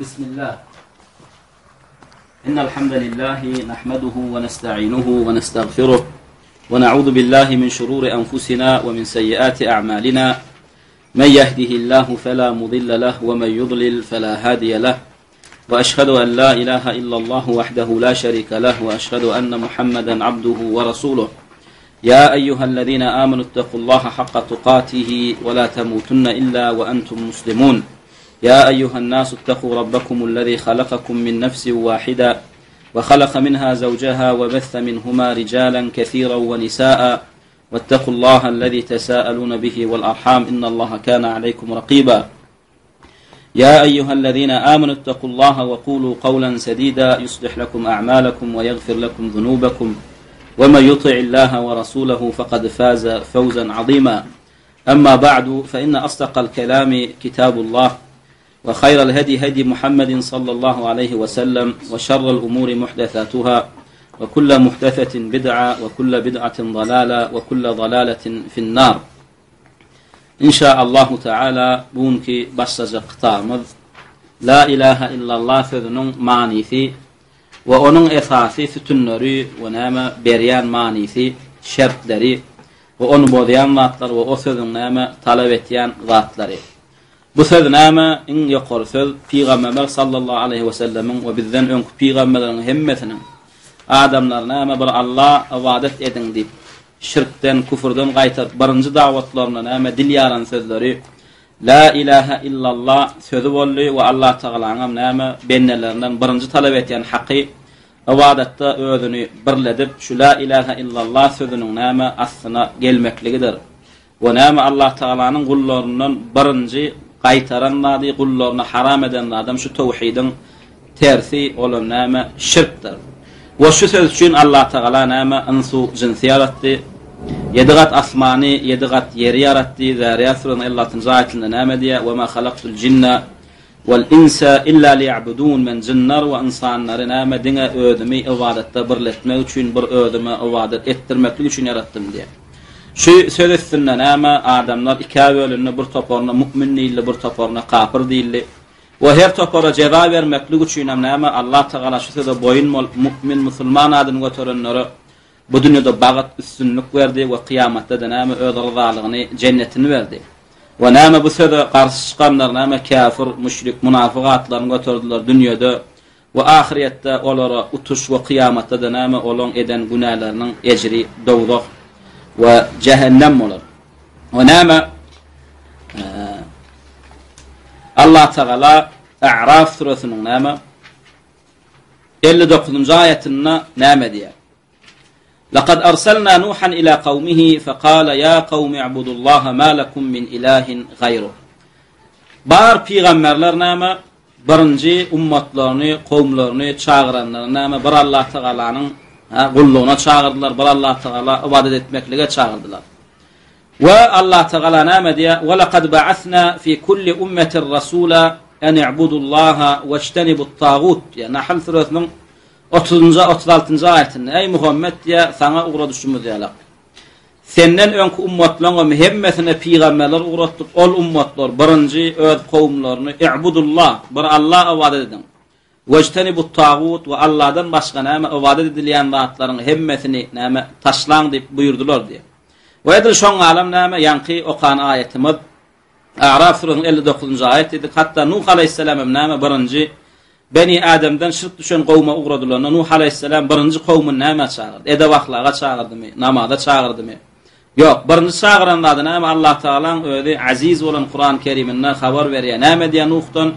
بسم الله. إن الحمد لله نحمده ونستعينه ونستغفره ونعوذ بالله من شرور أنفسنا ومن سيئات أعمالنا. من يهده الله فلا مضل له ومن يضلل فلا هادي له، وأشهد أن لا إله إلا الله وحده لا شريك له، وأشهد أن محمدا عبده ورسوله. يا أيها الذين آمنوا اتقوا الله حق تقاته ولا تموتن إلا وأنتم مسلمون. يا أيها الناس اتقوا ربكم الذي خلقكم من نفس واحدة وخلق منها زوجها وبث منهما رجالا كثيرا ونساء، واتقوا الله الذي تساءلون به والأرحام إن الله كان عليكم رقيبا. يا أيها الذين آمنوا اتقوا الله وقولوا قولا سديدا يصلح لكم أعمالكم ويغفر لكم ذنوبكم، ومن يطع الله ورسوله فقد فاز فوزا عظيما. أما بعد، فإن أصدق الكلام كتاب الله، وخير الهدي هدي محمد صلى الله عليه وسلم، وشر الأمور محدثاتها، وكل محدثة بدعة، وكل بدعة ضلالة، وكل ضلالة في النار. إن شاء الله تعالى بونك بسز قطامض لا إله إلا الله فذنون معنيثي وأنون إثاثي فتنري ونام بريان معنيثي شرط دري وأن بوديان غاطلر وأثذن نام طلبتيان غاطلري. Bu söz näme in ýokary söz Peygamber sallallahu aleyhi ve sellemin we bizden öňkü peýgamberleriň hemmesiniň adamlar näme bir Allah ibadet edin diýip şirkden, küfürden gaýtar birinji dawatlaryna näme dil ýaran sözleri la ilaha illallah sözü boldy we Allah tagalanyň näme bennelerinden birinji talap etýän haky ibadetde özüni birledip şu la ilaha illallah sözüniň näme aslyna gelmekligidir. We näme Allah tagalanyň gullarynyň birinji qaytaranlady gullarına haram eden adam şu tawhidin tersi olan näme şirkdir. Ve şu söz üçün Allah Teala näme insu jinsi yaratdy. 7 gat asmany, 7 gat ýeri yaratdy. Zariýat surasynyň 56-njy aýatynda näme diýär? "Ve ma halaqtul jinna wal insa illa liya'budun." Men jinnar we insanlary näme diňe özümi ibadetde birletmek üçin, bir özüme ibadet etdirmek üçin yarattym diýär. Şu söz üstünde näme adamlar iki bölünne bir toparna mümin diýildi, bir toparna kafir diýildi. We her topara jogap bermeklik üçin näme Allah Taala şu sözde boyun mümin musulman adyny göterenlere bu dünýäde bagat üstünlük berdi we kıyamatda da näme öz ryzalygyny, jennetini berdi. We näme bu sözde garşy çykanlar näme kafir, müşrik, munafyk atlaryny göterdiler dünýäde we ahiretde olara utuş we kıyamatda da näme olan eden günahlarynyň ejri dowdak ve cehennem olur. Ve näme Allah Teala A'raf surasının näme 59-njy aýatynda näme diýär? "Laqad arsalna Nuhan ila qawmihi faqala ya qawmi ibudullaha ma lakum min ilahin gayruh." Bar peýgamberler näme birinji ummatlaryny, kowmlaryny çağıranlar näme bir Allah Teala'nın gulluğuna çağırdılar, bir Allah Teala ibadet etmeklige çağırdılar. Ve Allah Teala näme diýär? "Ve laqad ba'athna fi kulli ummetin rasula en i'budullaha ve ijtenibut tagut." Yani Nahl surasynyň 30-njy 36-njy aýatynda "Ey Muhammed diýär, sana ugra düşmüz diýerler. Senden öňkü ummatlaryň hemmesine peýgamberler uratdyk. Ol ummatlar birinji öz kowmlaryny i'budullah, bir Allah ibadet edin. Vejtenibut tagut ve Allah'dan başga näme ibadet edilýän zatlaryň hemmesini näme taşlaň diýip buyurdular diýär. We edil şoň alam näme ýanky okan aýatymyz A'raf surasynyň 59-njy aýaty idi. Hatda Nuh aleyhisselam näme birinji Beni Adamdan şirk düşen gowma ugradylar. Nuh aleyhisselam birinji gowmuny näme çağırdy? Edewaklyga çağırdymy? Namaza çağırdymy? Ýok, birinji çağıran zat näme Allah Taalaň özi aziz bolan Kur'an-ı Keriminde habar berýär. Näme diýär Nuhdan?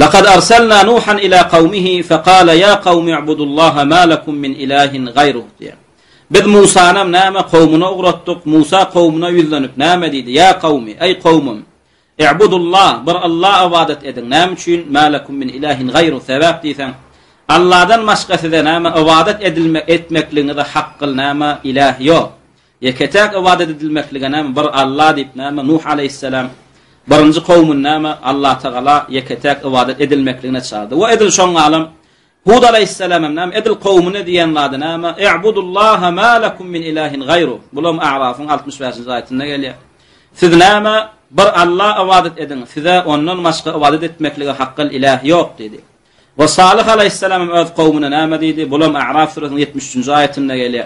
"Laqad arsalna Nuhan ila qawmihi faqala ya qawmi ibudullaha ma lakum min ilahin gayruh." diýär. Biz Musa'na näme qowmuna uğratdyk. Musa qowmuna ýüzlenip näme diýdi? "Ya qawmi, ey qowmum, ibudullah, bir Allah ibadet edin. Näme üçin ma lakum min ilahin gayruh?" Sebäp diýsen, Allah'dan başgasy-da näme ibadet etmekligiňizde haqqyl näme ilah ýok. Yeketek ibadet edilmeklige näme bir Allah diýip näme Nuh aleyhisselam birinji kowmun näme Allah Taala yeketek ibadet edilmekligine çağırdy. We edil şoň alam Hud aleyhisselam näme edil kowmuna diýen zady näme i'budullaha ma lakum min ilahin gayruh. Bulam A'rafyň 65-nji aýatynda gelýär. Siz näme bir Allah ibadet edin. Size ondan başka ibadet etmeklige hakkıl ilah yok dedi. Ve Salih aleyhisselam öz kavmine näme dedi? Bulam A'raf suresinin 73. ayetinde geliyor.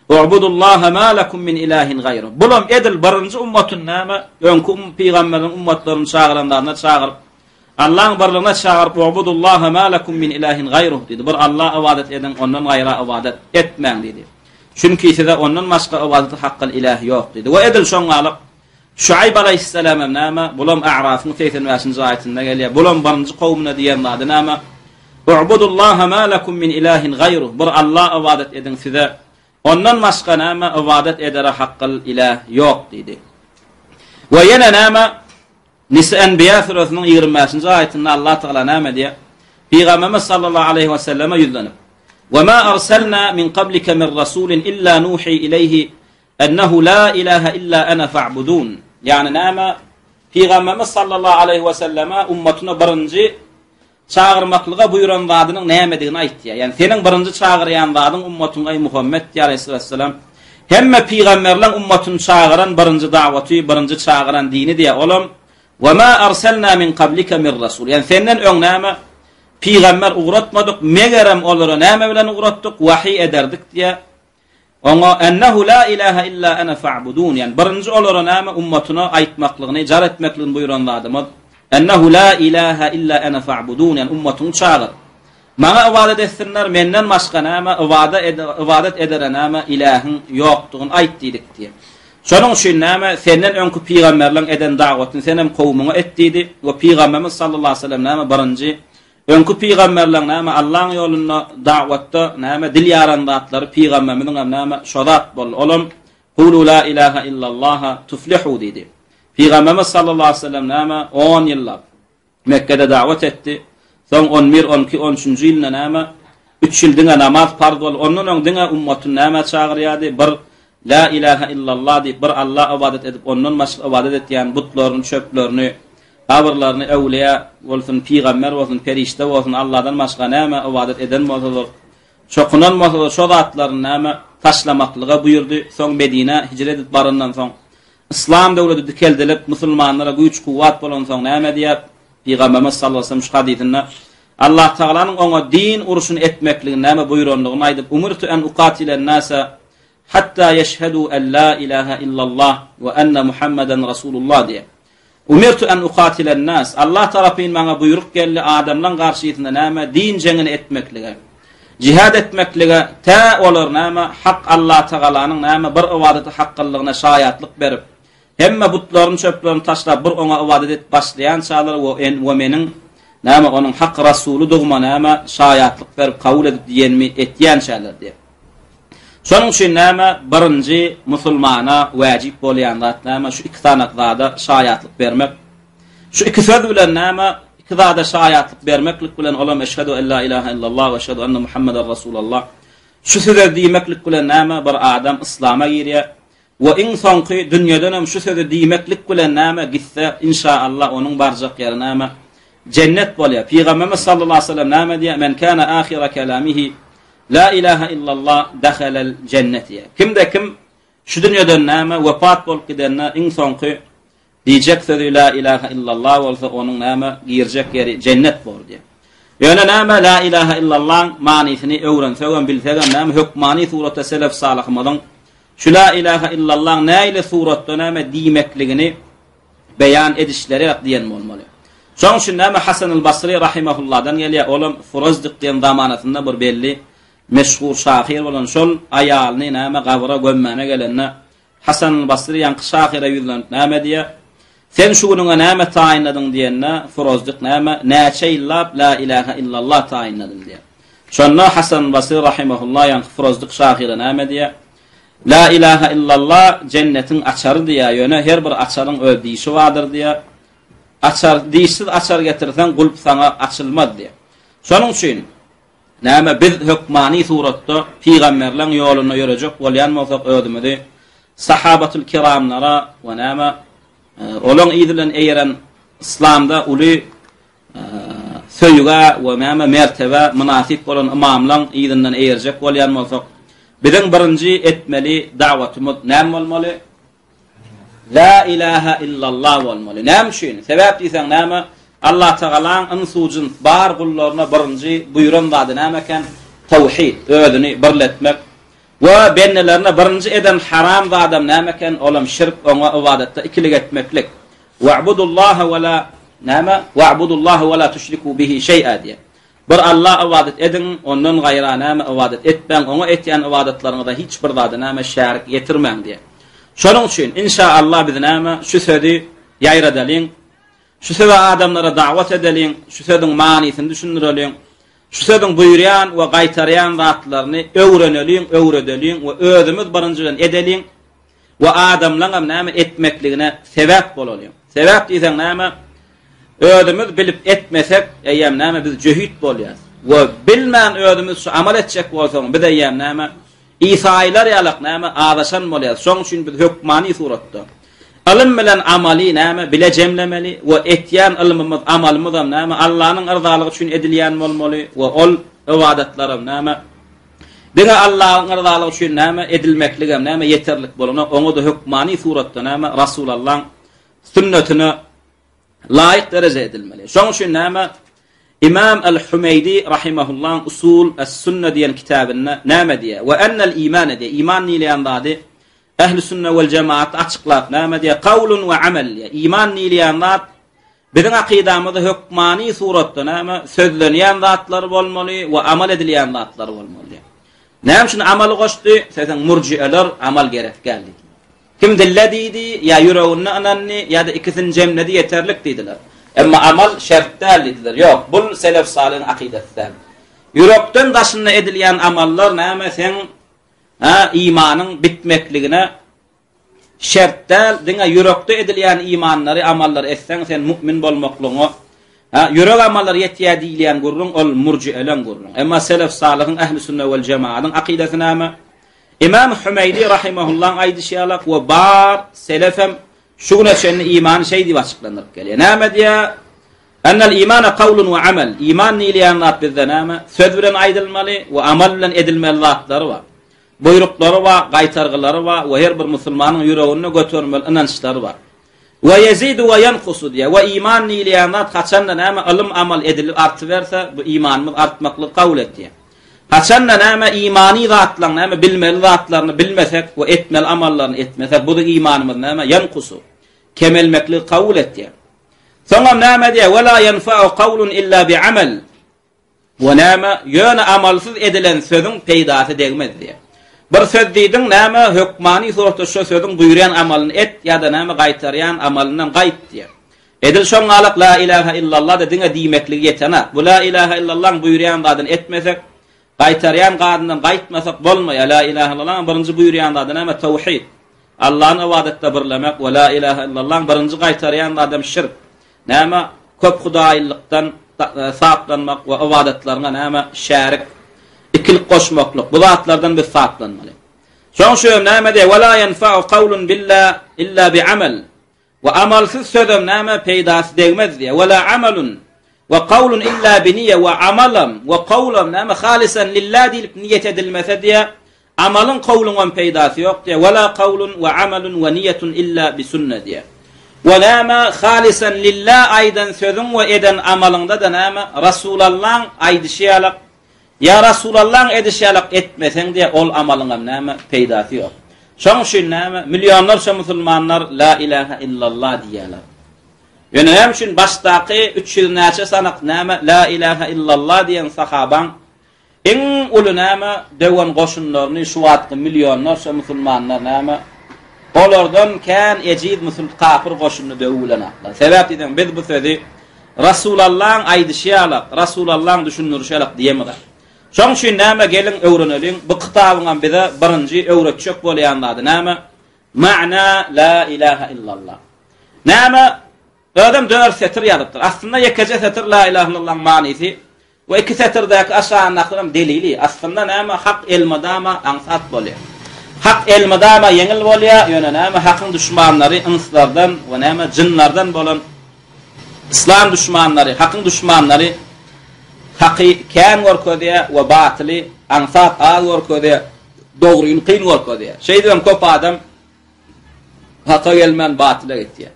U'budullaha ma lakum min ilahin gayru. Bulam edil birinci ummatun näme? Önkü peygamberin ummatlaryny çağıranlarına çağırıp Allah'ın barlığına çağırıp u'budullaha ma lakum min ilahin gayru dedi. Bir Allah ibadet edin, ondan gayra ibadet etmeň dedi. Çünkü size ondan başka ibadeti hakkıl ilah yok dedi. Ve edil şoň alıp Şuayb aleyhisselam näme? Bulam A'raf'ın 85. ayetinde geliyor. Bulam birinci kavmine diýenler näme? U'budullaha ma lakum min ilahin gayru. Bir Allah ibadet edin size ondan başka näme ibadet edere hakkıl ilah yok dedi. Ve yine näme? Nisa Enbiya suresinin 25. ayetinde Allah Teala näme diýär? Peygamberimiz sallallahu aleyhi ve selleme yüzlenip وَمَا أَرْسَلْنَا مِنْ قَبْلِكَ مِنْ رَسُولٍ إِلَّا نُوحِي إِلَيْهِ أَنَّهُ لَا إِلَٰهَ إِلَّا أَنَا فَاعْبُدُونَ. Yani näme? Peygamberimiz sallallahu aleyhi ve selleme ummatuna birinci çağırmaklığa buyuran zadynyň näme diýeni aýtdy. Yani senin birinci çağırýan zadyň ummatyň ey Muhammed aleyhisselam. Hemme peygamberler ummatyny çağıran birinci dawaty, birinci çağıran dini diýe. Olam وَمَا أَرْسَلْنَا مِنْ قَبْلِكَ مِنْ رَسُولٍ. Yani senden öň näme? Peygamber uğratmadık, megerem olara näme bilen uğratdyk, wahy ederdik diye. Ona ennehu la ilaha illa ana fa'budun. Yani birinci olara näme ummatyna aýtmaklygyny, jar etmekligini buyuran zadymy. Ennehu la ilaha illa ana fa'budun. Yani ummatyny çağır. Maňa ibadet etsinler, menden başga näme ibadet edere näme ilahyň ýokdugyny aýt diýdik diye. Şonuň üçin näme senden öňkü peygamberler eden dawatyny senem kowmuna etdi we peygamberimiz sallallahu aleyhi ve sellem näme birinci öňkü peygamberler näme Allah'ın ýoluna da'watda näme dil ýarandatlary peygamberimiň näme şodat bol. Olam qulu la ilaha illallah tuflihu dedi. Peygamberimiz sallallahu aleyhi ve sellem näme 10 ýyllap Mekke'de da'wat etdi. Soň 11, 12, 13 ýylda näme 3 ýyl diňe namaz farz bol. Ondan öň diňe ummatyny näme çağırýardy? Bir la ilaha illallah diýip bir Allah ibadet edip ondan başga ibadet etýän butlaryny, çöplerini, Awrlaryny awliya bolsun, peygamber bolsun, perişte bolsun, Allah'dan başga näme ibadet eden bolsalar, çokunan bolsalar, şo zatlaryny näme taşlamaklyga buyurdy. Soň Medine hicret edip barandan soň İslam döwleti dikeldelip musulmanlara güýç kuwwat bolan soň näme diýär? Peygamberimiz sallallahu aleyhi ve sellem şu hadisinde Allah Taala'nın ona din uruşunu etmekligini näme buyuranlygyny aýdyp, "Umirtu en uqatilen nasa hatta yeşhedü en la ilaha illallah ve enne Muhammeden Rasulullah" diýär. Umirtu en uqatilen nas. Allah tarapyn maňa buyruk geldi adamdan garşysyna näme din jengini etmeklige, jihad etmeklige, ta olar näme hak Allah Taala'nın näme bir ibadeti hakkyllygyna şaýatlyk berip, hemme butlaryny çöplerini taşlap bir ona ibadet et başlayan çağlar we meniň näme onuň hak rasuly dogma näme şaýatlyk berip kabul edip diýenmi etýän şäler diýär. Şonuň üçin näme birinji musulmana wajib bolýan zat näme şu iki tane zada şaýatlyk bermek. Şu iki söz bilen näme iki zada şaýatlyk bermeklik bilen olam eşhedü en la ilaha illallah we eşhedü enne Muhammeden Rasulullah. Şu sözi diýmeklik bilen näme bir adam islama girýär we insanky dünýäden hem şu sözi diýmeklik bilen näme gitse inşaallah onuň barjak ýeri näme cennet bolýar. Peygamberimiz sallallahu aleyhi ve sellem näme diýär? Men kana ahira kelamihi la ilaha illallah dakhalal cenneti. Kimde kim şu dünýäden näme wefat bolup gidenne insanky diýjek sözi la ilaha illallah bolsa onuň näme girjek ýeri cennet bolur diýär. Ýöne näme la ilaha illallah manysyny öwrensegem bilsegem näme hukmany suratda selef salahymyň şu la ilaha illallah näile suratda näme diýmekligini beýan edişleri diýen bolmaly. Şoň üçin näme Hasan el-Basri rahimahullahdan gelýär. Olam Furazdyk diýen zamanatynda bir belli meşhur şahir bolan şol aýalyny näme gabra gömmene gelenne Hasan el-Basri ýanky şahira ýüzlenip näme diýär? Sen şu günüňe näme taýinladyň diýenne Furazdyk näme näçe ýyllap la ilaha illallah taýinladym diýär. Şonda Hasan el-Basri rahimahullah ýanky Furazdyk şahira näme diýär? La ilaha illallah cennetin açary diýär. Ýöne her bir açaryň öz diýişi vardyr diýär. Açar diýişsiz açar getirsen gulp sana açylmaz diýär. Şonuň üçin näme biz hukmany suratda peygamberleň ýoluna ýörejek bolýan bolsak ödümidi sahabatul kiramlara we näme olaň ýylyň eýeren islamda uly söýüge we näme mertebe munasip bolan imamlaň ýylynyň eýerjek bolýan bolsak biziň birinji etmeli da'watymyz näme bolmaly? La ilahe illallah bolmaly. Näme üçin? Sebäp diýsen näme? Allah Taala'nın ansucun bar gullarına birinji buyuran zady näme eken? Tawhid, özüni birletmek. Ve bennelerine birinji eden haram zadam näme eken? Olam şirk, oňa ibadatda ikilik etmeklik. Wa'budullaha ve la näme? Wa'budullaha ve la tuşriku bihi şeý'a diýe. Bir Allah ibadet edin, ondan gaýra näme ibadet etmeň, oňa etýän ibadatlaryňyzda hiç bir zady näme şärik getirmeň diýe. Şonuň üçin inşaallah biz näme şu sözi ýaýradalyn, şu sözi adamlara da'wat edeliň, şu sözüň manysyny düşündireliň, şu sözüň buýurýan we gaýtarýan zatlaryny öwredeliň we özümüz birinjilen edeliň we adamlaryň näme etmekligine sebäp bolaliň. Sebäp diýsen näme? Özümüz bilip etmesek, eýem näme biz jöhüt bolýar. We bilmän özümüz şu amal etjek bolsaň, biz eýem näme İsa'ylar ýalak näme adaşan bolýar. Şoň üçin biz hökmani suratda ilm bilen amali näme bile jemlemeli we etýän ilmimiz amalymyz näme Allahyň ırzalygy üçin edilýän bolmaly we ol ibadatlarym näme diňe Allahyň ırzalygy üçin näme edilmekligem näme yeterlik bolany. Oňa da hökmani suratda näme Rasulullahyň sünnetine laýyk derejede edilmeli. Şoň üçin näme İmam el-Hümeydi rahimahullah usul es-sünne diyen kitabında näme diye ve ennel iman diye iman nileyen zady ehli sünne vel cemaat açıklap näme diye kavlun ve amel diye iman nileyen zat bizim akidamızda hükmani suratda näme sözlenýän zatlar bolmaly we amal edilýän zatlar bolmaly. Näme şunu amal goşdy? Sen murji'eler amal gerek geldi. Kim dilledi ya yüreğine ananni ya da ikisini cemledi yeterlik dediler. Emma amal şertler dediler. Yok, bu selef salih'in akidesinden. Yürekten daşına edilýän amallar näme sen imanın bitmekligine şertler diňe yürekde edilýän imanlary amallar etsen sen mümin bolmaklygyňa yürek amallar ýetýär diýilýän gurrun ol murji'elen gurrun. Emma selef salih'in ehli sünne vel cemaat'ın akidesi näme? İmam Hümeydi rahimahullah aýdyşýarlar we bar selefem şuna şeýle iman şey diýip açyklanýar gelýär. Näme diýär? Ennel imana kavlun ve amel. İman niýilýän zat bizde näme? Söz bilen aýdylmaly we amal bilen edilmeli zatlary bar. Buyrukları bar, gaýtargylary bar we her bir musulmanyň ýüregine götürmeli inançlary bar. Ve yezidu ve yanqusu diýär. We iman niýilýän zat haçan näme ilim amal edilip arty berse bu imanymyz artmakly kabul etdi. Haçan näme imani zatlaryň näme bilmeli zatlaryny bilmesek we etmeli amallaryny etmesek bu da imanymyz näme yanqusu kemelmekli kabul etdi. Sonra näme diýär? Ve la yenfa'u qawlun illa bi amel. We näme ýöne amalsyz edilen sözüň peýdasy degmez diýär. Bir söz diýdiň näme hökmani suratda şu sözüň buýurýan amalyny et ýa-da näme gaýtarýan amalynyň gaýt diýär. Edil şoň alyp la ilahe illallah diňe diýmekligi ýetene. Bu la ilahe illallah buýurýan zadyny etmesek, gaýtarýan gadynyň gaýtmasak bolmaýar. La ilahe illallah birinji buýurýan zady näme tawhid. Allah'ın ibadatda birlemek ve la ilahe illallah birinji gaýtarýan adam şirk. Näme köp hudaýlykdan saklanmak we ibadatlaryna näme şärik ikilik goşmaklyk. Bu zatlardan biz saklanmaly. Şoň şu näme diýär? Ve la yenfa'u qawlun billah illa bi amel. Ve amalsyz sözüm näme peýdasy degmez diýär. Ve la amalun ve qawlun illa bi niyye ve amalam ve qawlam näme halisan lillah diýip niyet edilmese diýär. Amalın qawlundan peýdasy ýok diýär. Ve la qawlun ve amalun ve niyetun illa bi sünne diýär. Ve näme halisan lillah aýdan sözüň we eden amalyňda da näme Rasulullahyň aýdyşýarlyk ya Rasulullahyň edişýarlyk etmeseň diýär ol amalyňa näme peýdasy ýok. Şoň üçin näme milyonlarça musulmanlar la ilahe illallah diýerler. Ýöne hem üçin başdaky 300 näçe sanak näme la ilahe illallah diýen sahabaň en uly näme dewan goşunlaryny şu wagtda milyonlarça musulmanlar näme olardan kan ejid musul kafir goşunyny döwülenaklar. Sebäp diýen biz bu sözi Rasulullahyň aýdyşýarlyk, Rasulullahyň düşünürşýarlyk diýemler. Şoň üçin näme gelin öwreneliň bu kitabyňa bize birinji öwretjek bolýanlary näme? Ma'na la ilahe illallah. Näme adam 4 setr ýazypdyr. Aslynda ýekje setr la ilahe illallah manysy we iki setrdäki aşaňdakylarym delili. Aslynda näme hak elmadama ansat bolýar. Hak elmadama yeňil bolýar, ýöne näme hakyň düşmanlary inslardan we näme jinnlardan bolan İslam düşmanlary, hakyň düşmanlary haky kän gorkodya we batyly ansat az gorkodya dogry ýyn kyn gorkodya. Şeýdem köp adam hata gelmen batıla gitti.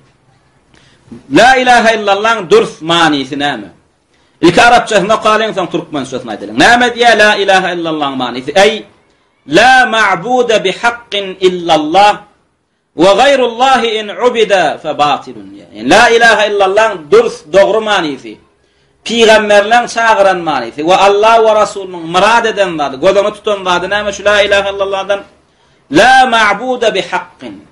La ilahe illallah dürf manisi näme? İlk Arapçasında qalen soň Türkmen sözüne edilen. Näme diye la ilahe illallah manisi? Ey la ma'bude bi haqqin illallah ve gayrullahi in ubida fe batilun. Yani la ilahe illallah dürf doğru manisi. Peygamberlerin çağıran manisi ve Allah ve Resulünün murad eden zat, gözünü tutan zat näme şu la ilahe illallah'dan la ma'bude bi haqqin.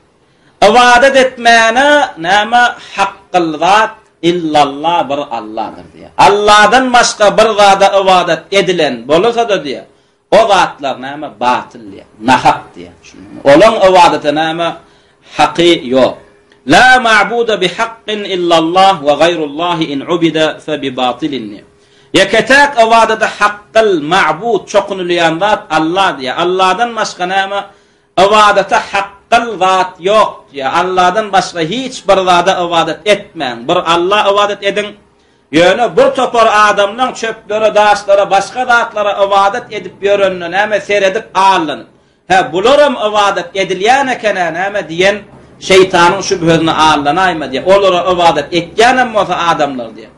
İbadet etmeyene näme haqqıl zat illallah bir Allah'dır diye. Allah'dan başka bir zata ibadet edilen bolsa da diye. O zatlar näme batıl diye, nahaq diye. Olan ibadete näme haqqi yok. La ma'bude bi haqqin illallah ve gayrullahi in ubida fe bi batilin. Yeketak ibadete haqqıl ma'bud çokunulayan zat Allah diye. Allah'dan başka näme ibadete haqqıl zat yok diye. Allah'dan başka hiç bir zata ibadet etmeyin. Bir Allah ibadet edin. Yöne bir topar adamdan çöplere, daşlara, başka zatlara ibadet edip yörünün näme seyredip ağırlanıp. Bularam ibadet edilýän eken näme diyen şeytanın şübhesine ağırlanayma diye. Olara ibadet etýänem bolsa adamlar diye.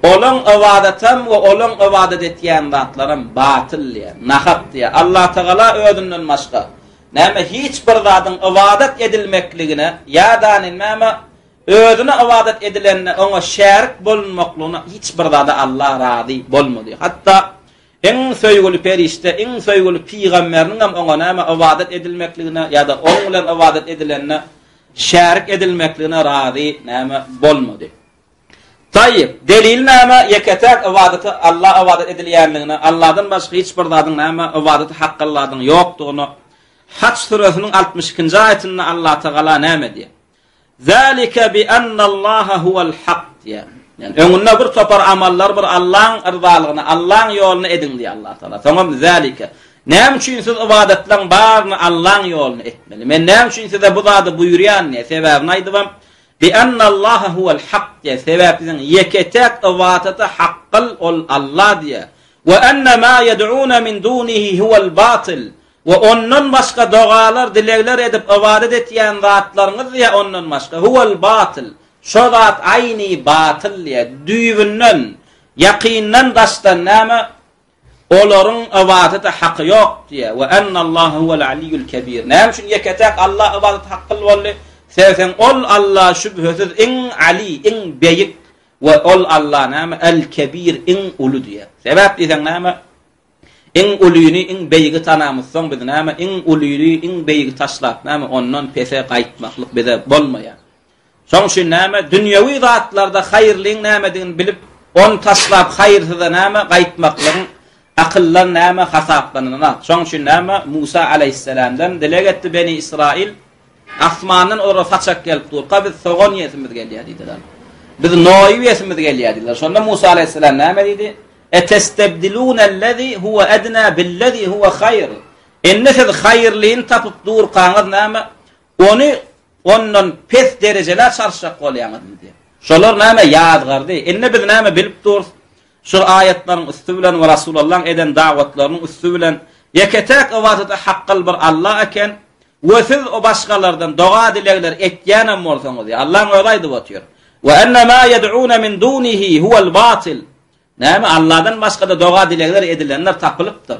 Olan ibadetem we olan ibadet etýän zatlarym batıl diye, nahaq diye. Allah Teala özünden başga näme hiç bir zatın ibadet edilmekligine ýa-da näme özüne ibadet edilenine ona şerik bolmaklygyna hiç bir zada Allah razy bolmady. Hatta en söýgüli perişte, en söýgüli peýgamberiniň hem ona näme ibadet edilmekligine ýa-da onun bilen ibadet edilenine şerik edilmekligine razy näme bolmady. Tayyib, delil näme yeketak ibadeti Allah ibadet edilýänligine, Allah'dan başga hiç bir zadyň näme ibadeti haqqylladyň ýokdugyny Haç suresinin 62. ayetinde Allah Teala näme diýär? Zalika bi anna Allaha huwal haq diýär. Yani öňünde bir topar amallar bir Allah'ın ırzalygyny, Allah'ın ýoluna edin diýär Allah Teala. Tamam, zalika. Näme üçin siz ibadetleň baryny Allah'ın ýoluna etmeli? Men näme üçin size bu zady buyurýan ne? Sebäbini aýdym. Bi anna Allaha huwal haq diýär. Sebäbiň yeketek ibadete haqqyl ol Allah diýär. Ve anna ma yed'una min dunihi huwal batil. Ve ondan başka dogalar, dilekler edip ibadet etýän zatlaryňyz ýa ondan başka huwal batil. Şo zat aýny batil ýa düýbünden, ýaqyndan daşdan näme olaryň ibadete haqqy ýok diýär. Ve anna Allaha huwal aliyyul kebir. Näme üçin yeketek Allah ibadet haqqyl boldy? Sebäbi ol Allah şübhesiz en ali, en beýik we ol Allah näme el kebir en ulu diýär. Sebäp diýsen näme en uluyny en beýigi tanamyzsaň biz näme en uluyny en beýigi taşlap näme ondan pese gaýtmaklyk bize bolmaýar. Şoň üçin näme dünýäwi zatlarda haýyrlyň näme diýen bilip on taşlap haýyrsyza näme gaýtmaklygyň akyllan näme hasaplanýar. Şoň üçin näme Musa aleyhissalamdan dilek etdi Beni İsrail asmandan ora façak gelip durqa biz soğan ýesimiz gelýär diýdiler. Biz noýy ýesimiz gelýär diýdiler. Şonda Musa aleyhissalam näme diýdi? Etestebdilun allazi huwa adna billazi huwa khayr. Ennesiz haýyrlyň tapyp durqaňyz näme? Onu ondan pes derejeler çarşak bolýaňyz diýdi. Şolar näme ýadgardy. Enne biz näme bilip durýar? Şu aýatlaryň üstü bilen we Rasulullah eden dawatlarynyň üstü bilen yeketek ibadet haqqyl bir Allah eken we siz o başgalardan doga dilekler etýänem bolsaňyz Allah'ın öýdi bolýar. Ve enne ma yed'una min dunihi huwal batil. Näme Allah'dan başga da doga dilekler edilenler tapylypdyr.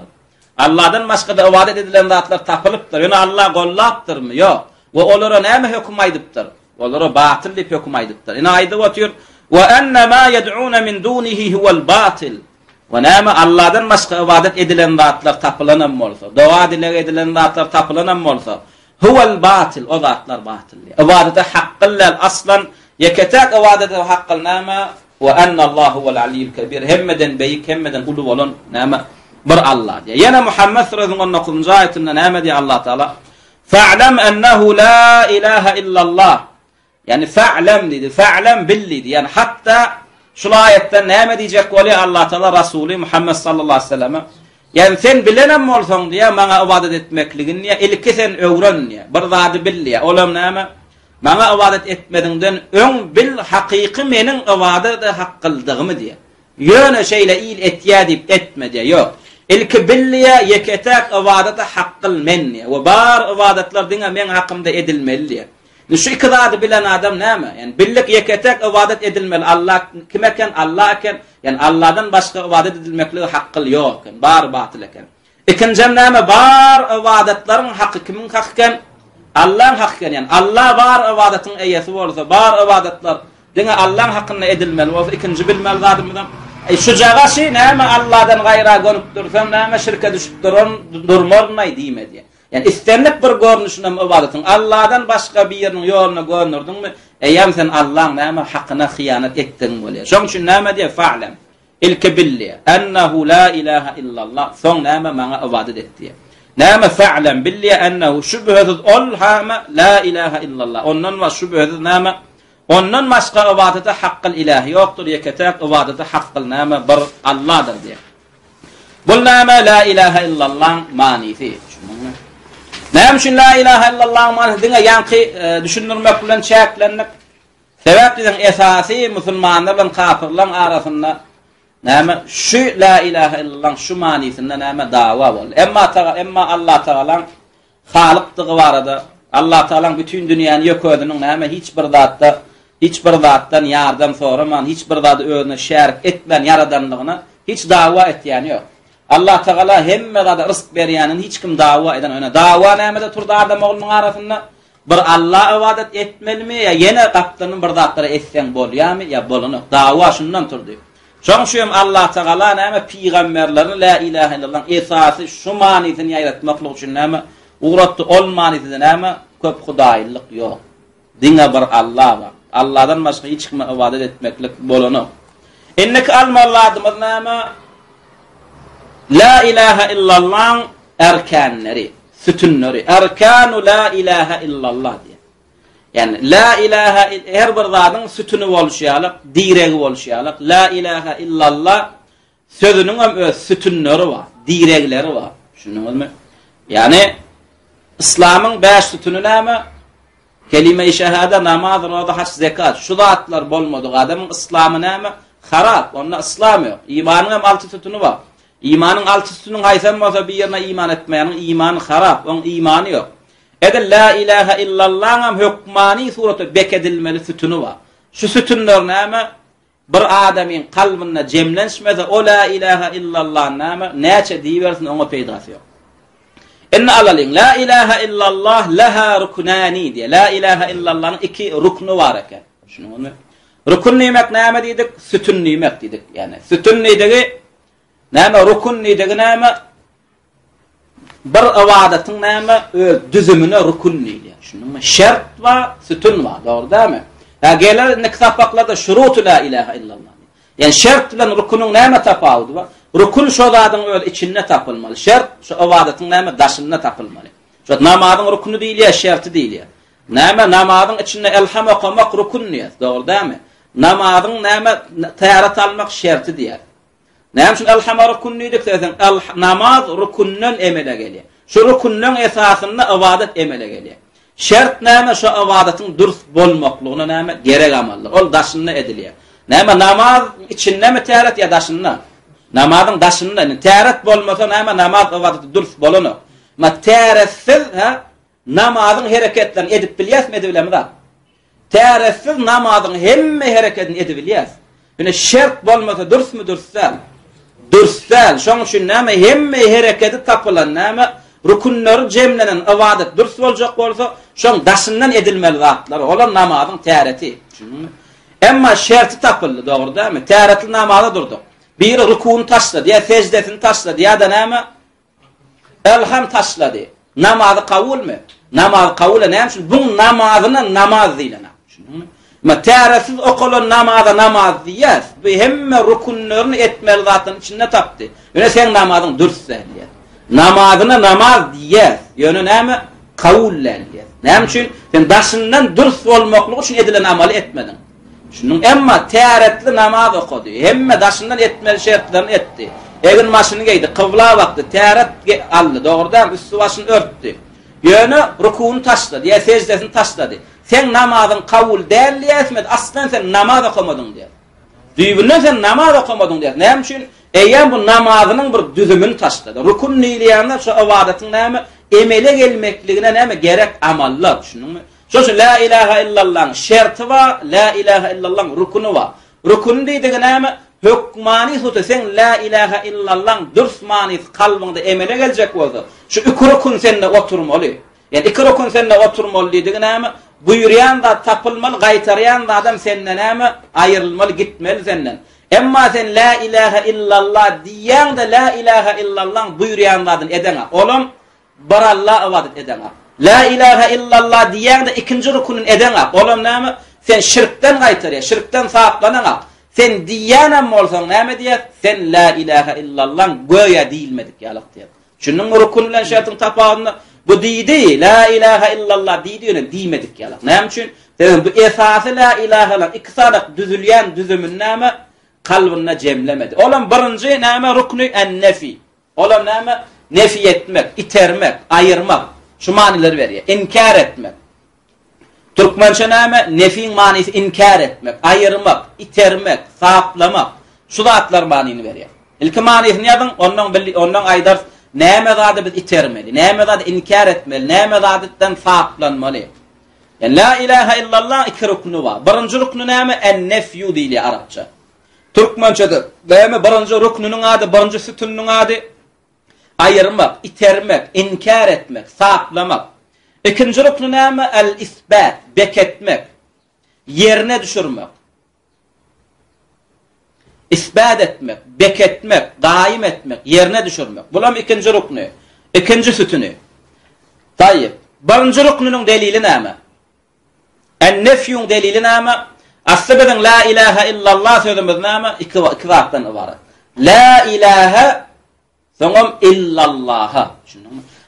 Allah'dan başga da ibadet edilen zatlar tapylypdyr. Ýöne Allah gollapdyrmy? Ýok. We olara näme hökm aýdypdyr? Olara batil diýip hökm aýdypdyr. Ine aýdyp otyr. Ve enne ma yed'una min dunihi huwal batil. Ve näme Allah'dan başga ibadet edilen zatlar tapylanan bolsa, doga dilek edilen zatlar tapylanan bolsa, huwal batil, o zatlar batil. Ibadete haqqyllal aslan yeketek ibadete haqqyl näme? Ve anna Allahu huwal aliyyul kebir. Hemmeden beýik, hemmeden ulu bolan näme? Bir Allah diýär. Ýene Muhammed sallallahu aleyhi ve sellem ayetinde näme diýär Allah Taala? Fa'lam annahu la ilaha illallah. Yani fa'lam dedi. Fa'lam billi dedi. Yani hatta şu ayette näme diýjek boli Allah Taala Rasuli Muhammed sallallahu aleyhi ve sellem. Yani sen bilenem bolsaň diýär, maňa ibadet etmekligini ilki sen öwren diýär. Bir zady billi. Olam näme? Maňa ibadet etmediňden öň bil hakyky meniň ibadete haqqyldygymy diýär. Ýöne şeýle il etýädip etme diýär. Ýok. İlki billiye yeketek ibadete haqqyl men diýär. We bar ibadetler diňe men haqqymda edilmeli diýär. Şu iki zatı bilen adam näme? Yani billik yeketek ibadet edilmeli. Allah kime eken? Allah eken. Yani Allah'dan başka ibadet edilmekliği hakkı yok. Bar batıl eken. İkincem näme? Bar ibadetlerin hakkı kimin hakkı eken? Allah'ın hakkı eken. Yani Allah bar ibadetin eyesi olsa, bar ibadetler dine Allah'ın hakkında edilmeli olsa ikinci bilmeli zatımdan. Şu jagaşy näme Allah'dan gayra görüp dursam näme şirke düşüp durmormay diýme diye. Yani istenlik bir görnüşüne ibadetin Allah'dan başka bir yerinin yoluna görnürdün mü? Eýär sen Allah'ın näme hakkına hıyanet etdiň bolýar. Şoň üçin näme diýe fa'lam ilke billi ennehu la ilaha illallah. Soň näme maňa ibadet et diýe. Näme fa'lam billi ennehu şübhesiz ol hama la ilaha illallah. Ondan we şübhesiz näme ondan başka ibadete hakkıl ilahi yoktur. Yeketek ibadete hakkıl näme bir Allah'dır diye. Bul näme la ilahe illallah manisi. Näme şun la ilahe illallah manisi diňe ýanky düşündirmek bilen çäklenmek. Sebäp diýen esasy musulmanlar bilen kafirler arasynda näme şu la ilahe illallah şu manisinde näme dawa bol. Emma Allah Taala halyqdygy barada Allah Taala bütün dünýäni ýöködüniň näme hiç bir zatdan yardım soraman, hiç bir zat özüne şerik etmen yaradanlygyna hiç dawa etýän ýok. Allah Taala hemme zat rızk berýänin hiç kim dawa eden öne. Dawa nämede turdy adam oğlunyň arasynda? Bir Allah ibadet etmelimi ya yene gapdynyň bir zatlara etsen bolýarmy ya bolany? Dawa şundan turdy. Şoň şuym Allah Taala näme peýgamberlerini la ilahe illallah esasy şu manysini ýaratmaklyk üçin näme uğratdy ol manysinde näme köp hudaýlyk ýok. Diňe bir Allah bar. Allah'dan başka hiç kime ibadet etmeklik bolany. Inneki almalladymyz näme? La ilahe illallah erkanleri, sütunleri. Erkanu la ilahe illallah diye. Yani la ilahe her bir zatyň sütünü bolşýarlyk, diregi bolşýarlyk. La ilahe illallah sözünün hem öz sütunleri var, diregleri var. Şunuňyzmy? Yani İslamyň 5 sütünü näme? Kelime-i şehade, namaz, roza, hac, zekat. Şu zatlar bolmadyk adamyň İslamy näme? Harap. Onda İslam ýok. İmanyň hem 6 sütünü var. İmanyň 6 sütünüň haýsam bolsa bir ýerine iman etmeýäniň imany harap, oň imany ýok. Eger la ilahe illallah hem hukmani suraty bekedilmeli sütünü var. Şu sütünler näme? Bir adamyň kalbyna jemlenşmese o la ilahe illallah näme? Näçe diýersin oňa peýdasy ýok. Inna alalin la ilahe illallah laha ruknani diye. La ilahe illallah'ın 2 ruknu var eken. Şunu rukun nimek näme diýdik? Sütün nimek diýdik. Yani sütün niýdigi näme rukun niýdigi näme? Bir ibadetin näme öz düzümüne rukun niýdir. Şunu şert we sütün var. Dogry dämi? Ha geler kitaplarda şurutu la ilahe illallah. Yani şert bilen rukunyň näme tapawudy bar? Rukun şu zatyň öz içinde tapylmaly. Şert şu ibadetin näme daşynda tapylmaly. Şu namazyň rukunu diýilýär, şerti diýilýär. Näme namazyň içinde elham okamak rukun diýär. Dogry dämi? Namazyň näme taýarat almak şerti diýär. Näme şu elham rukun diýdik desen namaz rukundan emele gelýär. Şu rukundan esasynda ibadet emele gelýär. Şert näme şu ibadetin dürüst bolmaklygyna näme gerek amallyk. Ol daşynda edilýär. Näme namaz içinde mi taýarat ya daşynda? Namazyň daşynda taýarat bolmasa näme namaz ibadeti dürüst bolany. Ma taýaratsiz ha namazyň hereketlerini edip bilýäsmi edebilemi da? Taýaratsiz namazyň hemme hereketini edip bilýäs. Ýöne şert bolmasa dürüstmi dürüstsel? Dürüstsel. Şoň üçin näme hemme hereketi tapylan näme rukunlary jemlenen ibadet dürüst boljak bolsa şoň daşyndan edilmeli zatlar. Olar namazyň taýaraty. Emma şerti tapyldy, dogry dämi? Taýaratly namaza durdy. Bir rukuny taşlady, ya secdesini taşlady, ya da näme? Elham taşlady. Namazy kabulmy? Namaz kabul näme? Bu namazyna namaz diýilen. Ma taýaratsiz okulan namaza namaz diýär. Bu hemme rukunlaryny etmeli zatyn içinde tapdy. Ýöne sen namazyň dürüst diýär. Namazyna namaz diýär. Ýöne näme? Kabullenýär. Näme üçin? Sen daşyndan dürüst bolmaklyk üçin edilen amaly etmedin. Şunun emma taýaratly namaz okudy. Hemme daşyndan etmeli şertlerini etdi. Egin maşyny geydi, kıbla bakdy, taýarat aldy, dogrydan üstü başyny örtdi. Ýöne rukuny taşlady, ýa secdesini taşlady. Sen namazyň kabul dälýäsmi? Aslan sen namaz okumadyň diýär. Düýbünden sen namaz okumadyň diýär. Näme üçin? Eýär bu namazynyň bir düzümini taşlady. Rukun niýilýänler şu ibadetin näme emele gelmekligine näme gerek amallar. Şunuňmy? Şu la ilahe illallah şerti var, la ilahe illallah rukunu var. Rukun deydiği näme? Hükmani hutu sen la ilahe illallah dürs mani kalbinde emele gelecek bolsa, şu iki rukun sende oturmalı. Yani iki rukun sende oturmalı deydiği näme? Buyuryan da tapılmalı, gaytaryan da adam senden näme? Ayrılmalı, gitmeli senden. Emma sen la ilahe illallah diyen de la ilahe illallah buyuryan da eden. Olum barallah ibadet eden. La ilahe illallah diyen de ikinci rukunun eden. Olum näme? Sen şirkten gaytarya, şirkten saaplanan. Sen diyanem olsan näme diýär? Sen la ilahe illallah goýa diýilmedik ýalyk diýär. Şunun rukun bilen şertin tapagyny bu diýdi, la ilahe illallah diýdiňi diýmedik ýalyk. Näme üçin? Bu esasy la ilahe illallah iki sadak düzülýän düzümün näme? Kalbyna jemlemedi. Olam birinji näme rukny en-nefi. Olam näme? Nefi etmek, itermek, ayırmak. Şu manyları berýär. İnkar etmek. Türkmençe näme? Nefin manisi inkar etmek, ayırmak, itermek, saplamak. Şu zatlar manini berýär. İlki manisi nädin? Ondan aýdar näme zady biz itermeli, näme zady inkar etmeli, näme zadydan saplanmaly. Yani la ilahe illallah iki ruknu var. Birinji ruknu näme? En-nefyu diýilýär Arapça. Türkmençede näme birinji ruknunun ady, birinji sütunun ady ayırmak, itermek, inkar etmek, saplamak. İkinci ruknu näme? El-isbat, beketmek, yerine düşürmek. İsbat etmek, beketmek, daim etmek, yerine düşürmek. Bulam ikinci ruknu, ikinci sütünü. Tayyip. Birinci ruknunun delili näme? En-nefyun delili näme? Aslında la ilahe illallah sözümüz näme? İki zatdan ibaret. La ilahe soňam illallaha.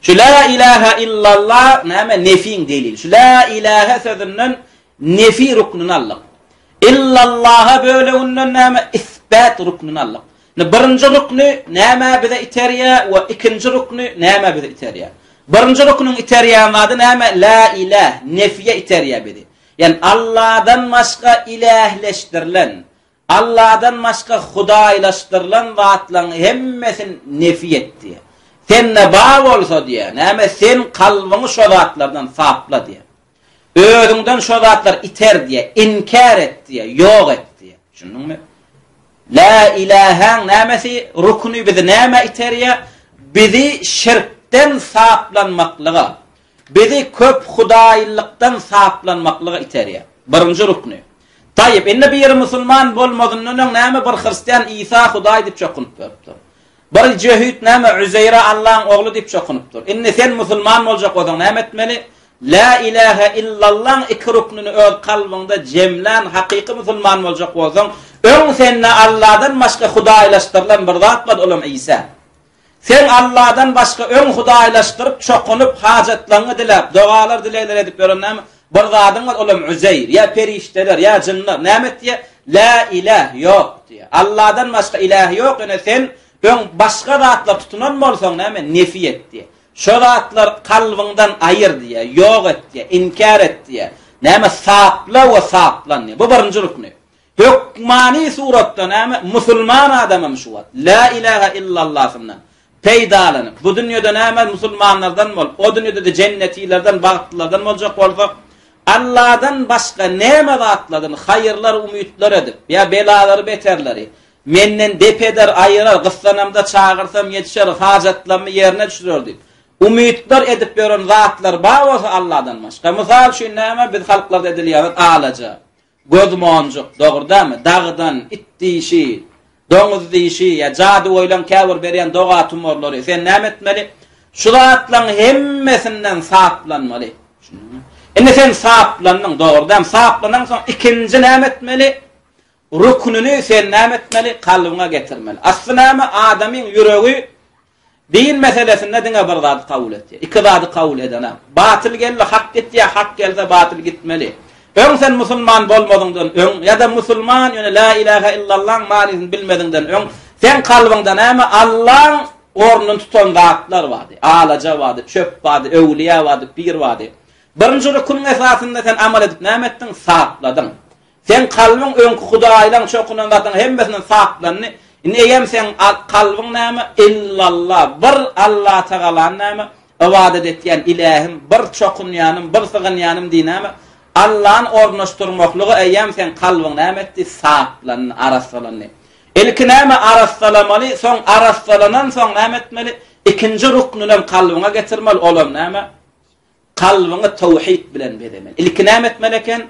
Şu la ilahe illallah näme? Nefin delili. Şu la ilahe sözünden nefi ruknunu allyk. İllallaha böyle ondan näme? İsbat ruknunu allyk. Birinji ruknu näme bize iterýär we ikinji ruknu näme bize iterýär? Birinji ruknun iterýän wady näme? La ilah, nefiye iterýär bizi. Yani Allah'dan başka ilahleştirilen, Allah'dan başka hudaýlaştyrılan zatlaryň hemmesin nefi etdi. Senne bağ bolsa diye, näme sen kalbyňy şo zatlardan sapla diye. Özüňden şo zatlar iter diye, inkar et diye, ýok et diye. Şununmy? La ilahe nämesi rukny bizi näme iterýär? Bizi şirkden saplanmaklyga, bizi köp hudaýlykdan saplanmaklyga iterýär. Birinji rukny. Tayyip, indi bir musulman bolmadynyň näme bir Hristiýan İsa Hudaý diýip çokunyp beripdir. Bir cehüt näme Üzeyre Allah'ın oğlu diýip çokunypdyr. Indi sen musulman boljak bolan näme etmeli? La ilahe illallah iki ruknuny öz kalbyňda jemlen hakyky musulman boljak bolsaň, öň senne Allah'dan başga hudaýlaşdyrylan bir zat bar, olam İsa. Sen Allah'dan başga öň hudaýlaşdyryp çokunyp hajatlaryňy dilep, dogalar dileýler edip beren näme? Bir zadyň bar, olam Üzeyr, ya perişteler, ya jinnar. Näme diýe? La ilah ýok diýe. Allah'dan başga ilah ýok, ene sen öň başga zatlar tutunan bolsaň näme? Nefi et diýe. Şo zatlar kalbyňdan aýyr diýe, ýok et diýe, inkar et diýe. Näme? Sapla we saplan diýe. Bu birinji rukny. Hükmani suratda näme? Musulman adamam şu wagt. La ilahe illallah sunnan peýdalanyp. Bu dünýede näme? Musulmanlardan bol. O dünýede de cennetilerden, bagtlardan boljak bolsa, Allah'dan başga näme zatlardan haýyrlar, umytlar edip, ya belalary, beterleri menden depeder, aýyrar, gyssanamda çağırsam yetişer, hajatlarymı yerine düşürür diýip umytlar edip beren zatlar bar bolsa Allah'dan başga. Misal şu näme? Biz halklarda edilýär alaja, gözmonjuk, dogurdamy? Dağdan it diýişi, doňuz diýişi, ya jady oýlan käbir berýän doga tumorlary sen näme etmeli? Şu zatlaryň hemmesinden saplanmaly. Indi sen saplanyň, dogurdam saplanyň soň ikinji näme etmeli? Ruknuny sen näme etmeli? Kalbyňa getirmeli. Asly näme? Adamyň ýüregi din meselesinde diňe bir zat kabul etdi. İki zat kabul edene. Batyl gelse hak gitdi, hak gelse batyl gitmeli. Öň sen musulman bolmadyňdan öň ya da musulman ýöne la ilahe illallah manysyn bilmediňden öň sen kalbyňda näme? Allahyň ornuny tutan zatlar bardy. Alaja bardy, çöp bardy, öwliýa bardy, pir bardy. Birinji rukun esasynda sen amal edip näme etdiň? Sapladyň. Sen kalbyň öňkü hudaýlaryň çokunan zatlaryň hemmesinden saplandy. Indi eýem sen kalbyň näme? Illallah, bir Allah Taala näme? ibadet etýän ilahim, bir çokunýanym, bir sygynýanym diýnäme, Allah'ın ornaşdyrmaklygy eýem sen kalbyň näme etdi? Saplan, arassalany. İlki näme arassalamaly, soň arassalanan soň näme etmeli? İkinji ruknuny kalbyňa getirmeli, olam näme? Kalbyňy tawhid bilen bedemeli. İlki näme etmeli eken?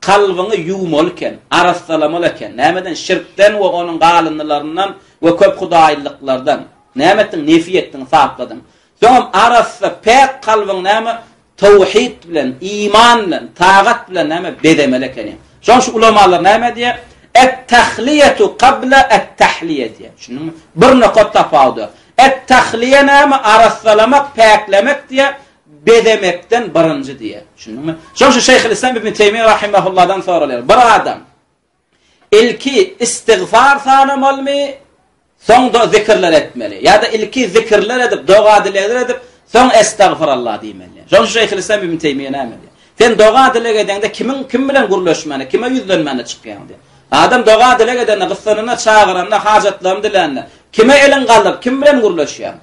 Kalbyňy ýuwmaly eken, arassalamaly eken. Nämeden? Şirkden we onuň galynlaryndan we köp hudaýlyklardan. Näme etdiň? Nefi etdiň, sapladın. Soň arassa pek kalbyň näme? Tawhid bilen, iman bilen, taat bilen näme bedemeli eken. Şoň şu ulamalar näme diýe? Et-tahliyetu qabla et-tahliye diye. Şunu bir nokta tapawdy. Et-tahliye näme? Arassalamak, peklemek diye, bedemekden birinji diye. Şunu şu Şeyhülislam İbn Teymiyye rahimahullah'dan soralar. Bir adam ilki istigfar sanamaly, soňda zikirler etmeli. Ya da ilki zikirler edip, doga edip, soň estağfirullah diýmeli. Şu Şeyhülislam İbn Teymiyye näme diye? Sen doga edende kim bilen gurlaşmany, kime ýüzlenmeni çykýan diye. Adam doga dilek edende, gıssanyna çağıranda, hajatlarını dilende. Kime elin galdyp, kim bilen gurlaşýar?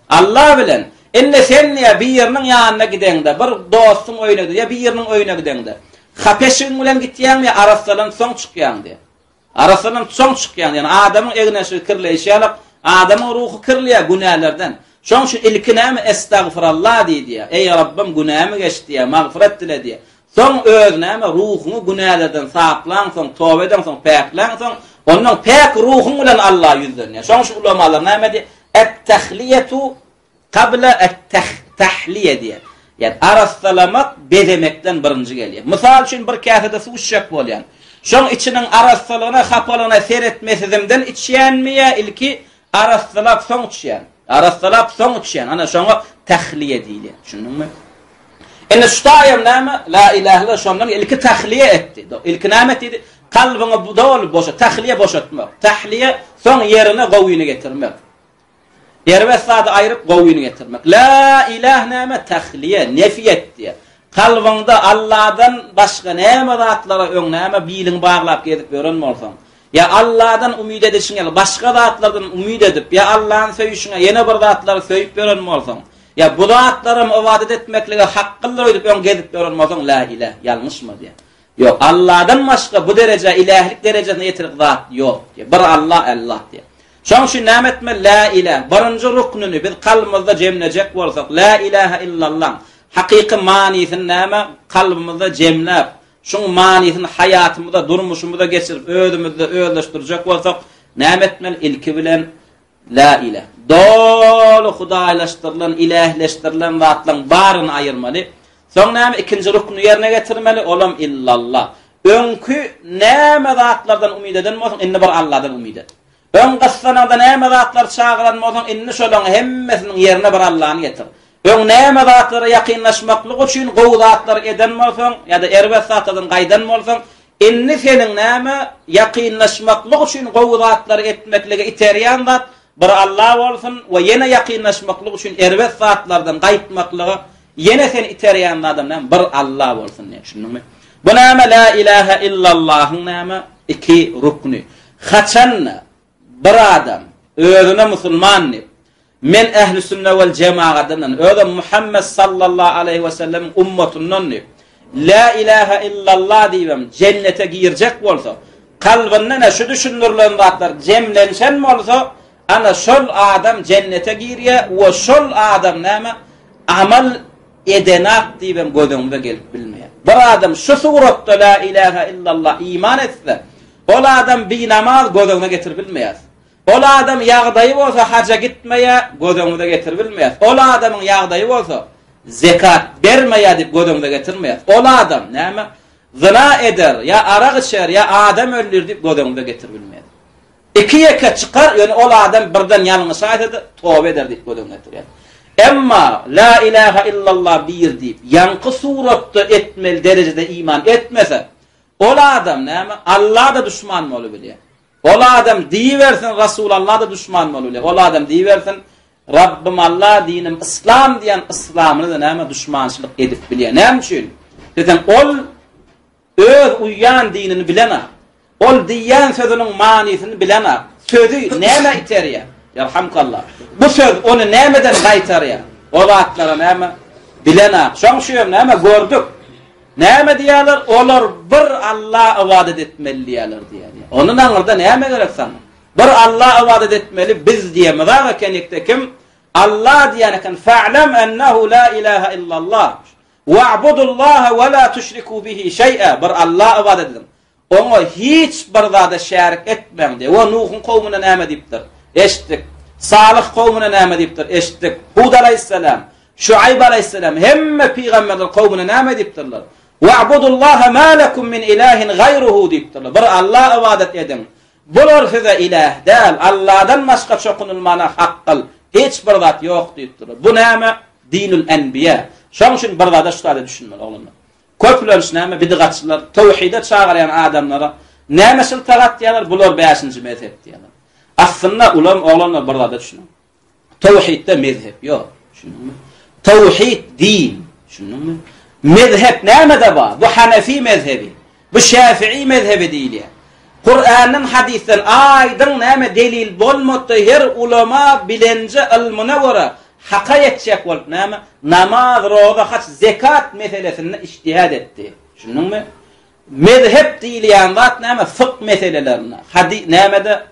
Allah bilen. Enne sen ya bir ýeriniň ýanyna gidende, bir dostun öýüne ya bir ýeriniň öýüne gidende. Hapeşiň bilen gitýänmi, arassalan soň çykýan diye. Arassalan soň çykýan, ýani adamyň egnesi kirleýşýär, adamyň ruhy kirleýär günahlardan. Şoň şu ilki näme? Estağfirullah diýdi. Ey Rabbim, günahmy geçdi, magfiret dile diye. Soň özüne ruhuny günahlardan saklan, soň tövbe eden, soň peklen, soň onuň pek ruhun bilen Allah ýüzlenýär. Şoň şu ulamalar näme diýär? Et-tahliyetu qabla et-tahliye diýär. Ýani arassalamak bedemekden birinji gelýär. Mysal üçin bir käsede suw içjek bolýan. Şoň içiniň arassalagyna, hapalygyna seretmesizimden içýänmi ýa ilki arassalap soň içýän? Arassalap soň içýän. Ana şoňa tahliye diýilýär. Şunuňmy? Ene şutaýam näme? La ilahe illallah şondan ilki tahliye etdi. İlki näme etdi? Kalbyňy budal boşa, tahliye boşatmak. Tahliye soň ýerine gowyny getirmek. Ýer we sady aýryp gowyny getirmek. La ilahe näme? Tahliye, nefiyet diýär. Kalbyňda Allahdan başga näme zatlara öň näme biling baglap gedip gören bolsaň, ya Allahdan umyd edişiňe, başga zatlardan umyd edip, ya Allahyň söýüşiňe ýene bir zatlary söýüp gören bolsaň, ya bu zatlarym ibadet etmeklige hakkyllar öýdüp öň gedip gören bolsaň, la ilahe ýalňyşmy diýär. Ýok, Allahdan başga bu derece ilahlik derejesine ýetirip zat ýok diýär. Bir Allah, Allah diýär. Şoň şu näme etme la ilahe birinji ruknuny biz kalbymyzda jemlejek bolsak, la ilahe illallah hakyky manysyn näme? Kalbymyzda jemläp, şoň manysyn hayatymyzda, durmuşymyzda geçirip özümizde özleşdirjek bolsak, näme etmeli? İlki bilen la ilahe. Dolu hudaýlaşdyrylan, ilahleşdirilen zatlaryň baryny aýyrmaly. Soň näme? İkinji rukny ýerine getirmeli, olam illallah. Öňkü näme zatlardan umyd eden bolsaň, indi bir Allahdan umyd et. Ön gyssanada näme zatlar çağıran bolsaň, indi şolaň hemmesiniň ýerine bir Allahny getir. Ön näme zatlara ýakynlaşmaklyk üçin gowy zatlar eden bolsaň, ýa-da erbet zatlardan gaýdan bolsaň, indi seniň näme ýakynlaşmaklyk üçin gowy zatlar etmekligi iterýän zat bir Allah bolsun we ýene ýakynlaşmaklyk üçin erbet zatlardan gaýtmaklygy ýene seni iterýän adam näme? Bir Allah bolsun diýär. Şunuňmy? Bu näme? La ilahe illallah'ın näme? İki rukny. Haçan bir adam özüne musulman men ehli sünnet vel cemaatdan öde Muhammed sallallahu aleyhi ve sellem ummetundan la ilahe illallah diýem cennete girjek bolsa, kalbyna şu düşündirilen zatlar jemlenşen bolsa, ana şol adam cennete girýär we şol adam näme? Amal edenak diýem gözüňde gelip bilmeýär. Bir adam şu suratda la ilahe illallah iman etse, ol adam bir namaz gözüňde getirip bilmeýär. Ol adam ýagdaýy bolsa haja gitmeýä, gözüňde getirip bilmeýär. Ol adamyň ýagdaýy bolsa zekat bermeýär diýip gözüňde getirmeýär. Ol adam näme? Zina eder, ya arak içer, ya adam öldür diýip gözüňde getirip bilmeýär. İki ýeke çykar, ýöne ol adam birden ýalňyş aýtdy, tövbe eder diýip gözüňde getirýär. Emma la ilahe illallah bir diýip ýanky suratda etmeli derejede iman etmese, ol adam näme? Allah da düşman bolup bilýär. Ol adam diýersin Rasulullah da düşman bolup bilýär. Ol adam diýersin Rabbim Allah dinim İslam diýen İslamyny da näme düşmançylyk edip bilýär. Näme üçin? Dedim ol öz uýan dinini bilenä. Ol diýen sözüniň manysyny bilenä. Sözü näme iterýär? Yarhamkallah. Bu söz onu nämeden gaýtarýar? O zatlara näme bilena. Şoň şu näme gördük. Näme diýerler? Olar bir Allah ibadet etmeli diýerler diýär. Onun aňyrda näme gerek sana? Bir Allah ibadet etmeli biz diýemiz. Aga kenekde kim? Allah diýerken fa'lam ennehu la ilaha illallah. Wa'budullaha ve la tuşriku bihi şey'a. Bir Allah ibadet edin. Ona hiç bir zada şerik etmeň diýär. O Nuh'un kowmuna näme diýipdir? Eşitdik. Salih kowmuna näme diýipdir? Eşitdik. Hud aleyhisselam, Şuayb aleyhisselam hemme peýgamberler kowmuna näme diýipdirler? Wa'budullaha ma lakum min ilahin gayruhu diýipdirler. Bir Allah ibadet edin. Bular size ilah däl. Allah'dan başga çokunulmana haqqal hiç bir zat ýok diýipdirler. Bu näme? Dinul enbiya. Şoň üçin bir zada şutada düşünmeli oglanlar. Köpler näme bidgatçylar, tawhide çağıran adamlara näme şyltagat diýerler? Bular 5-nji mezhep diýerler. Aslında ulam oglanlar bir zada düşünün. Tawhidde mezhep ýok. Şunuňmy? Tawhid din. Şunuňmy? Mezhep näme bar? Bu Hanefi mezhebi. Bu Şafii mezhebi diýilýär. Kur'an'ın hadisten aydın näme delil bolmady her ulama bilenje ilmine göre haka yetjek bolup näme namaz, roza, haç, zekat meselesinde ijtihad etdi. Şunuňmy? Mezhep diýilýän zat näme fıkh meselelerine. Hadi nämede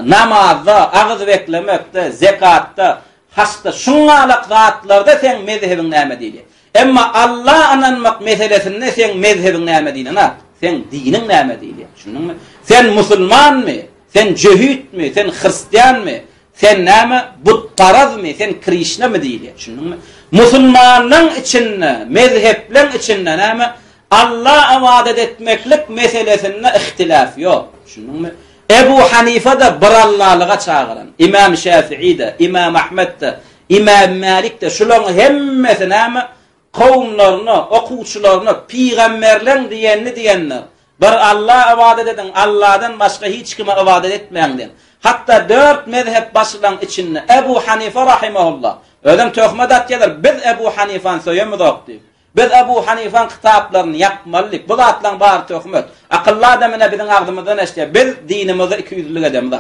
namazda, ağız beklemekde, zekatda, haçda şuňalyk zatlarda sen mezhebin näme diýilýär. Emma Allah ananmak meselesinde sen mezhebin näme diýilýär. Sen dinin näme diýilýär? Şunuňmy? Sen musulmanmy? Sen cehüt mi? Sen hristiyan mı? Sen näme? Butparaz mı? Sen Krishna mı diýilýär? Şunuňmy? Musulmanlyň içinde, mezhepliň içinde näme? Allah ibadet etmeklik meselesinde ihtilaf ýok. Şunuňmy? Ebu Hanife de bir Allahlyga çağıran, İmam Şafii de, İmam Ahmed de, İmam Malik de şularyň hemmesi näme? Kowmlaryna, okuwçylaryna peýgamberler diýenler. Bir Allah ibadet edin, Allah'dan başka hiç kime ibadet etmeýäňden. Hatta 4 mezhep başlaryň içinde Ebu Hanife rahimahullah. Ödem töhmet atýarlar, biz Ebu Hanife'ni söýemizok diýip. Biz Ebu Hanife'nin kitaplaryny ýakmalyk. Bu zatlaryň bar töhmet. Akyllı adamyna biziň agdymyzdan eşde. Biz dinimizi 200'lük edemiz.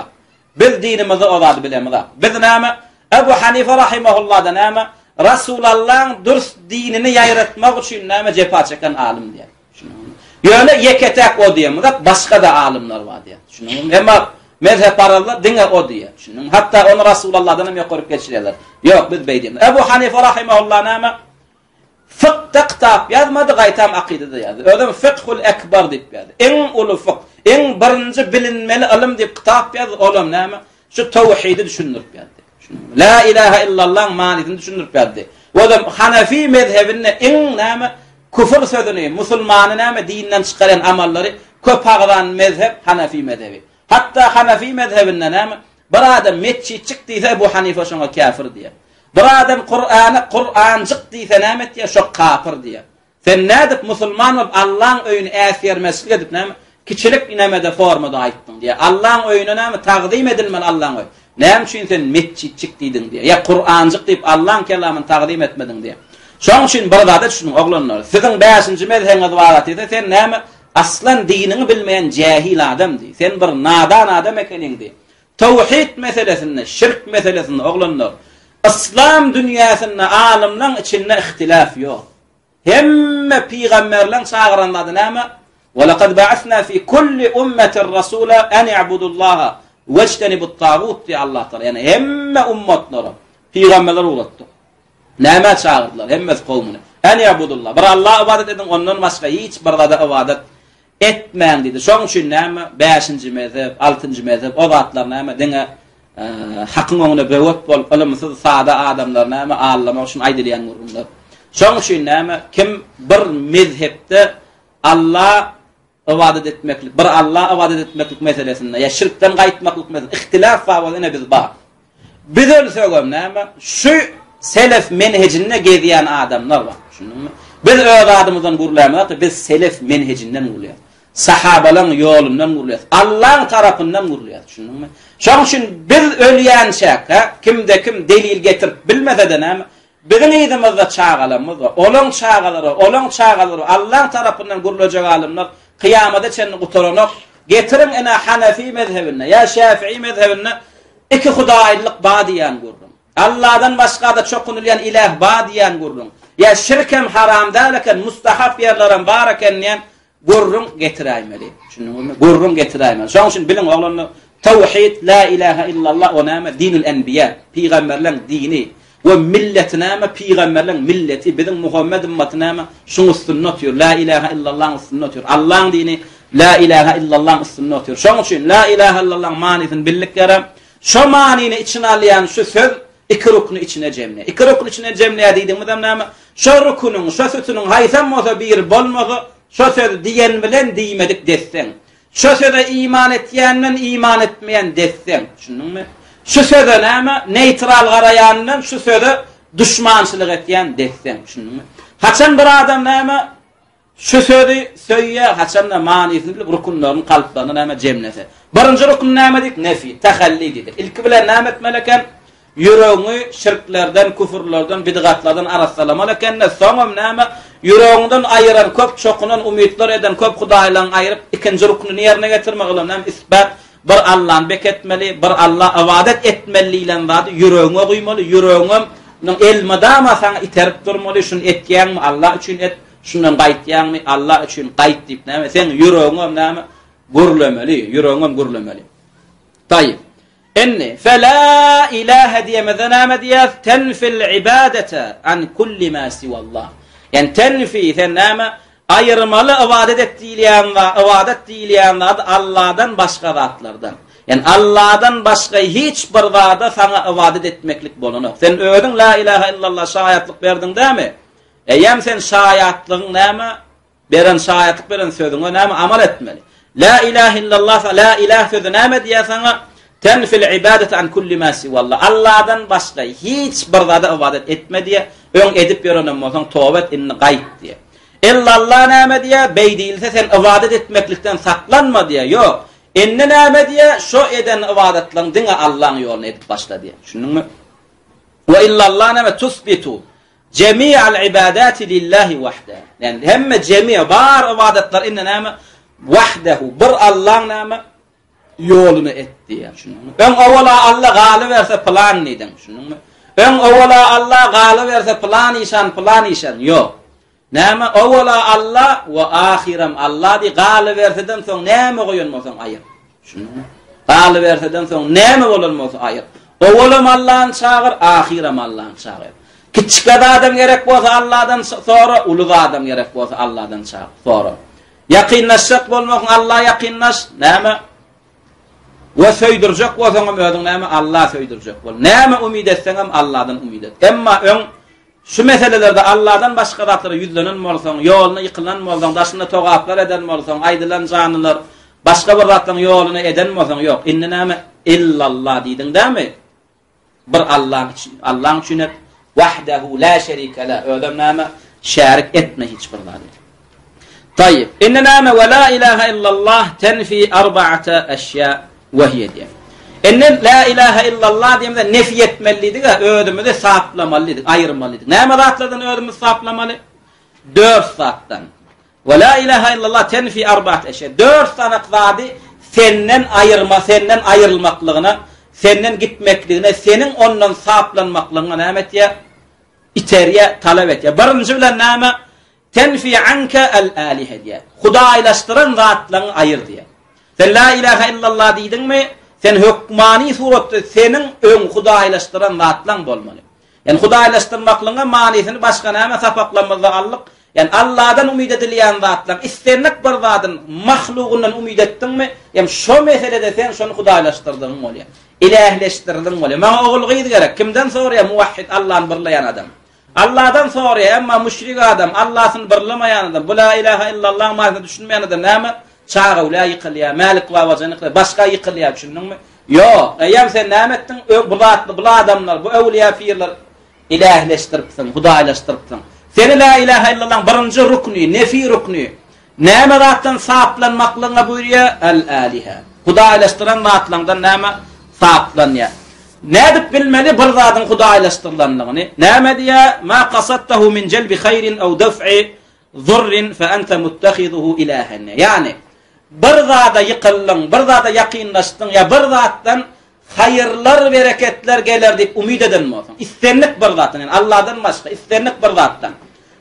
Biz dinimizi ozad bilemiz. Biz näme? Ebu Hanife rahimahullah da näme? Rasulullah'ın dürüst dinini ýaýratmak üçin näme jepa çeken alim diýär. Ýöne yeketek o diýemiz, başga da alimler bar diýär. Şunuň emma mezhep arallar diňe o diýär. Şunuň hatta onu Rasulullah'dan hem ýokuryp geçirýärler. Ýok biz beýdiýemiz. Ebu Hanife rahimahullah näme? Fiqh kitap ýazmady, gaýtam akidede ýazdy. Ödem fiqhul ekber diýip ýazdy. Eň uly fiqh, eň birinji bilinmeli ilim diýip kitap ýazdy. Olam näme? Şu tawhidi düşündirip ýazdy. La ilahe illallah manysini düşündirip ýazdy. Ödem Hanefi mezhebinde eň näme? Kufr sözüni, musulmany näme dinden çykaran amallary köp agdan mezhep Hanefi mezhebi. Hatta Hanefi mezhebinde näme? Bir adam metçi çykdysa bu Hanife şoňa kafir diýär. Bir adam Kur'ançyk diýse näme diýär? Şo kafir diýär. Sen nädip musulman bolup Allah'ın öýüni äsirmeslik edip näme? Kiçilik inamada formada aýtdyň diýär. Allah'ın öýüne näme taqdim edilmeli Allah'ın öýü. Näme üçin sen metçi çykdyň diýär. Ya Kur'ançyk diýip Allah'ın kelamyny taqdim etmediň diýär. Şoň üçin bir zada düşünün oglanlar. Siziň 5-nji mezhebiňiz bar edi. Sen näme? Aslan dinini bilmeýän jahil adamdy. Sen bir nadan adam ekeniňdi. Tawhid meselesinde, şirk meselesinde oglanlar. İslam dünýäsinde alimlaryň içinde ihtilaf ýok. Hemme peýgamberler çağıranlar näme? Wa laqad ba'athna fi kulli ummatin rasula an i'budullaha wajtanibut tagut diýär Allah taala. Yani hemme ummatlara peýgamberler ulatdy. Näme çağırdylar? Hemme kowmuny. An i'budullah. Bir Allah ibadet edin, ondan başga hiç bir zada ibadet etmeň dedi. Şoň üçin näme? 5-nji mezhep, 6-njy mezhep o zatlar näme? Diňe hakyň öňünde bewet bolup ilimsiz sada adamlar näme? Allamak üçin aýdylýan gurullar. Şoň üçin näme? Kim bir mezhepde Allah ibadet etmeklik, bir Allah ibadet etmeklik meselesinde ya şirkden gaýtmaklyk meselesinde ihtilaf fawalyna biz bar. Biz ölsegem näme? Şu selef menhejine gezýän adamlar bar. Şunuňmy? Biz öz adamyzdan gurulaýmaz, biz selef menhejinden gurulaýar. Sahabalaryň ýolundan gurulaýar. Allah'ın tarapyndan gurulaýar. Şunuňmy? Şoň üçin biz ölýänçäk, kimde kim delil getirip bilmese de näme? Biziň ýerdimizde çağalarymyz bar. Olaň çağalary Allah'ın tarapyndan gurulajak alimler kıyamada çenni gutaranok getirin ene Hanefi mezhebine ya Şafii mezhebine iki hudaýlyk badiyan gurrun. Allah'dan başka da çokunulayan ilah ba diyen gurrun. Ya şirkem haram dalaken mustahap yerlerin baraken diyen gurrun getiraymalı. Şunu gurrun getiraymalı. Şunun için bilin oğlanlar tevhid la ilahe illallah o nama dinul enbiya. Peygamberlerin dini. Ve milletine peygamberlerin milleti bizim Muhammed ümmetine şunu sünnet diyor. La ilahe illallah sünnet diyor. Allah'ın dini la ilahe illallah sünnet diyor. Şunun için la ilahe illallah manisini billik yara. Şu manini içine alayan şu söz iki rukunu içine cemle. İki rukunu içine cemle dediğim adam şu rukunun, şu sütunun haysam olsa bir bolmasa şu sözü diyen bilen diyemedik dessen. Şu söze iman etmeyenle iman etmeyen dessen. Şunun mu? Şu söze neutral garayandan şu söze düşmançılık etyen dessen. Şunun mu? Haçan bir adam şu sözü söyle haçan da manisini bilip rukunların kalplarını cemlese. Birinci rukun dedik? Nefi, tehalli dedik. İlk bilen etmeleken yüreğini şirklerden, küfürlerden, bid'atlardan arassalamalıken sonra yüreğinden ayıran köp çokunun umutlar eden köp Hudayla ayırıp ikinci rukunu yerine getirmek olan isbat bir Allah'ın beketmeli, bir Allah'a ibadet etmeli ile vaadi yüreğine koymalı, yüreğinin elmadama sana iterip durmalı, şunu etken mi Allah için et, şundan gaytyan mi Allah için gayt deyip sen yüreğine gurlemeli, yüreğine gurlemeli. Tayyip. İnni fela ilahe diyemeden diye tenfil ibadete an kulli ma sivallah. Yani tenfi fennama ayırmalı ibadet ettiğileyen ve ibadet dileyen Allah'dan başka zatlardan. Yani Allah'dan başka hiç bir zata sana ibadet etmeklik bulunur. Sen öğüdün la ilahe illallah şahitlik verdin değil mi? Yem sen şahitlığın beren şahitlik beren sözüne amel etmeli. La ilahe illallah la ilahe sözüne diye sana tenfil ibadet an kulli ma sivallah. Allah'dan başka hiç bir zata ibadet etme diye ön edip yoranım olsan tövbe in gayt diye. İllallah nâme diye bey değilse sen ibadet etmeklikten saklanma diye. Yok. İnne nâme diye şu eden ibadetlerin dine Allah'ın yolunu edip başla diye. Şunun mu? Ve illallah nâme tusbitu cemi'al ibadati lillahi vahde. Yani hemme cemi' bar ibadetler inne nâme vahdehu. Bir Allah'ın nâme yolunu et diye. Şunun mu? Ön ovala Allah gâlı verse plan neyden. Şunun mu? Ön ovala Allah gâlı verse plan işan. Yok. Näme awala Allah ve ahiram Allah di galı verseden soň näme goýulmasaň aýyr. Şunu galı verseden soň näme bolanmasa aýyr. Awalam Allah'ın çağır, ahiram Allah'ın çağır. Kiçik adam gerek bolsa Allah'dan sonra, ulug adam gerek bolsa Allah'dan çağır. Sonra yaqinlaşsak bolmak Allah yaqinlaş, näme? Ve söýdirjek bolsaň öňüň näme Allah söýdirjek bol. Näme umid etseňem Allah'dan umid et. Emma şu meselelerde Allah'dan başka zatlara yüzlenen bolsaň, yoluna yıkılan bolsaň, daşına togaplar eden bolsaň, aydylan janylar, başka bir zatlaryň yoluna eden bolsaň, yok. İnnename illallah diýdiň dämi? Bir Allah'ın üçin et, vahdehu la şerike la, ödemname şerik etme hiç bir zat. Tayyib. İnnename ve la ilahe illallah tenfi arba'ata eşya ve hiye diye. Enne la ilahe illallah diyemde nefi etmeliydik ha, ödümüzü saplamalıydık, ayırmalıydık. Näme zatlardan ödümüzü saplamalı? 4 zattan. Ve la ilahe illallah tenfi arba'at eşya. 4 tane vadi senden ayrılmaklığına, senden gitmekliğine, senin ondan saplanmaklığına näme ya iteriye talep et ya. Birinci bilen näme tenfi anka el alihe diye. Hudaylaştıran zatlarını ayır diye. Sen la ilahe illallah diydin mi? Sen hükmani suratda senin ön Hudaylaştıran zatlan bolmaly. Yani Hudaylaştırmaklığına manisini başka näme sapaklamazlık. Yani Allah'dan umid edilen zatlan, isternek bir zatın mahluğundan umid ettin mi? Yani şu meselede sen şonu Hudaylaştırdın mı oluyor? İlahleştirdin mi oluyor? Bana oğul gıydı gerek. Kimden soruya? Muvahhid, Allah'ın birleyen adam. Allah'dan soruya ama müşrik adam, Allah'ın birlemeyen adam. Bu la ilahe illallah manisini düşünmeyen adam näme? Çağı la yıkılya, malik ve vazanıkla, başka yıkılya düşündün mü? Yok. Eyyem sen näme ettin? Bu adamlar, bu evliya firler ilahleştiripsin, Hudaylaştıripsin. Seni la ilahe illallah birinci rukni, nefi rukni. Näme zatdan saplanmaklığına buyuruyor? El-alihe. Hudaylaştıran zatlardan näme saplanýar. Nädip bilmeli bir zatın Hudaylaştırılanlığını? Näme diye? Ma qasadtahu min celbi hayrin ev daf'i zurrin fe ente muttehiduhu ilahen. Yani bir zata yıkıldın, bir zata yakinlaştın ya bir zatdan hayırlar, bereketler gelir deyip umid eden olsun. İstenlik bir zattan, yani Allah'dan başka istenlik bir zattan.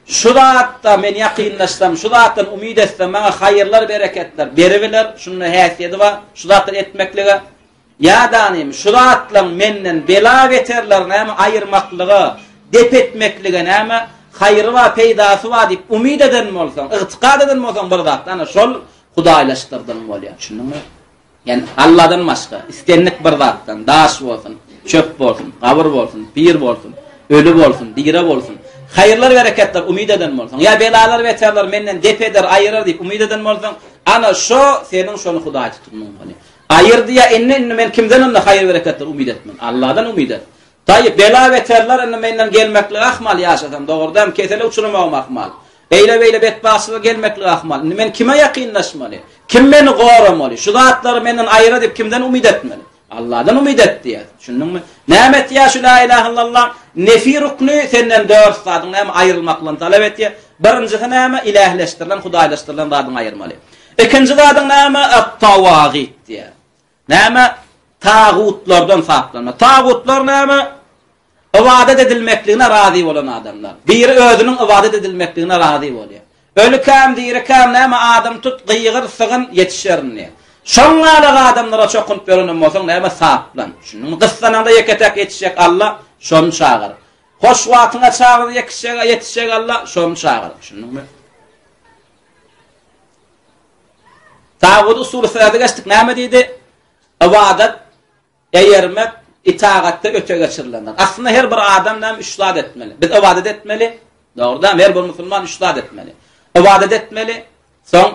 Şu zaatta men yakınlaşsam, şu zattan umid etsem bana hayırlar, bereketler beriveler, şunun haysiyeti var, şu zattan etmekliğe. Ya danim, şu zatla menden bela veterler, näme ayırmaklığı, dep etmekliğe, näme hayırı var, peydası var deyip umid eden olsan, ıtikad eden olsan bir zattan, şol Hudaýlaşdyrdyň bolýar. Şunuňmy? Yani Allah'dan başka istenlik bir zattan, daş bolsun, çöp bolsun, gabır bolsun, pir bolsun, ölü bolsun, digire bolsun, hayırlar, bereketler umid eden bolsun. Ya belalar, beterler menden dep eder, ayırar deyip umid eden bolsun. Ana şo senin şonu Hudaýa tutmaň bolýar. Ayırdy ya enne men kimden onda hayır, bereketler umid etmen? Allah'dan umid et. Tayyip bela beterler enne menden gelmekle ahmal yaşasam, doğrudan kesele uçurmam ahmal. Eyle betbaşlığı gelmekle ahmal. Men kime yakınlaşmalı? Kim beni goramalı? Şu zatları menden ayıra deyip kimden umid etmeli? Allah'dan umid et diye. Şunun mu? Nämet ya şu la ilahe illallah nefi ruknu senden 4 zadın näme ayrılmakla talep et diye. Birincisi näme ilahleştirilen, hudaýlaştyrılan zadyň ayırmaly. İkinci zadyň näme at-tawagit diye. Näme tağutlardan saklanma. Tağutlar näme? İbadet edilmekliğine razı olan adamlar. Biri özünün ibadet edilmekliğine razı bolýar. Ölü kam diri kam näme adam tut gıyğır sığın yetişerni. Şonlara adamlara çokunt berenen bolsaň näme saplan. Şunun gyssananda yeketek yetişek Allah şonu çağır. Hoş wagtyna çağır yetişek Allah şonu çağır. Şunun Tağut usulü sırada geçtik. Näme diýdi? İbadet, eýermek, itaatda öte geçirilenler. Aslında her bir adam näme işlad etmeli. Biz ibadet etmeli. Doğrudan her bir Müslüman işlad etmeli. İbadet etmeli, son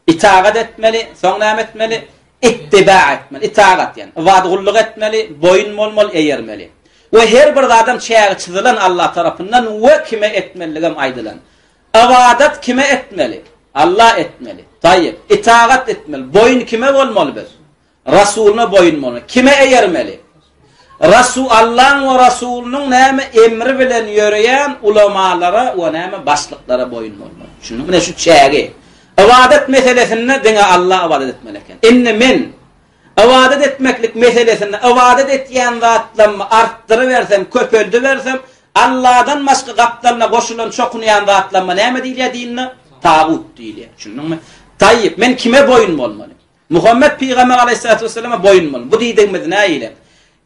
itaat etmeli, son näme etmeli? İttiba etmeli. İtaat yani. İbadet etmeli, boyun molmol eýermeli. Ve her bir adam çäge çizilen Allah tarapyndan ve kime etmeliligem aýdylan. İbadet kime etmeli? Allah etmeli. Tayyip. İtaat etmeli. Boyun kime bolmaly biz? Rasuluna boyun bolmaly. Kime eýermeli? Allah'ın ve Rasulunun näme emri bilen ýöreýän ulamalara we näme başlyklara boyun bolmaly. Şunu mene şu çäge. İbadet meselesinde diňe Allah ibadet etmeleken. Inne men ibadet etmeklik meselesinde ibadet etýän zatlarymı artdyryversem, köpeldiversem, Allah'dan başga gapdaryna goşulan çokunýan zatlarymı näme diýilýär diýinne? Tağut diýilýär. Şunuňmy? Tayyip, men kime boyun bolmaly? Muhammed Peygamber aleyhissalatu vesselam'a boyun bolmaly. Bu diýdiňiz näýile?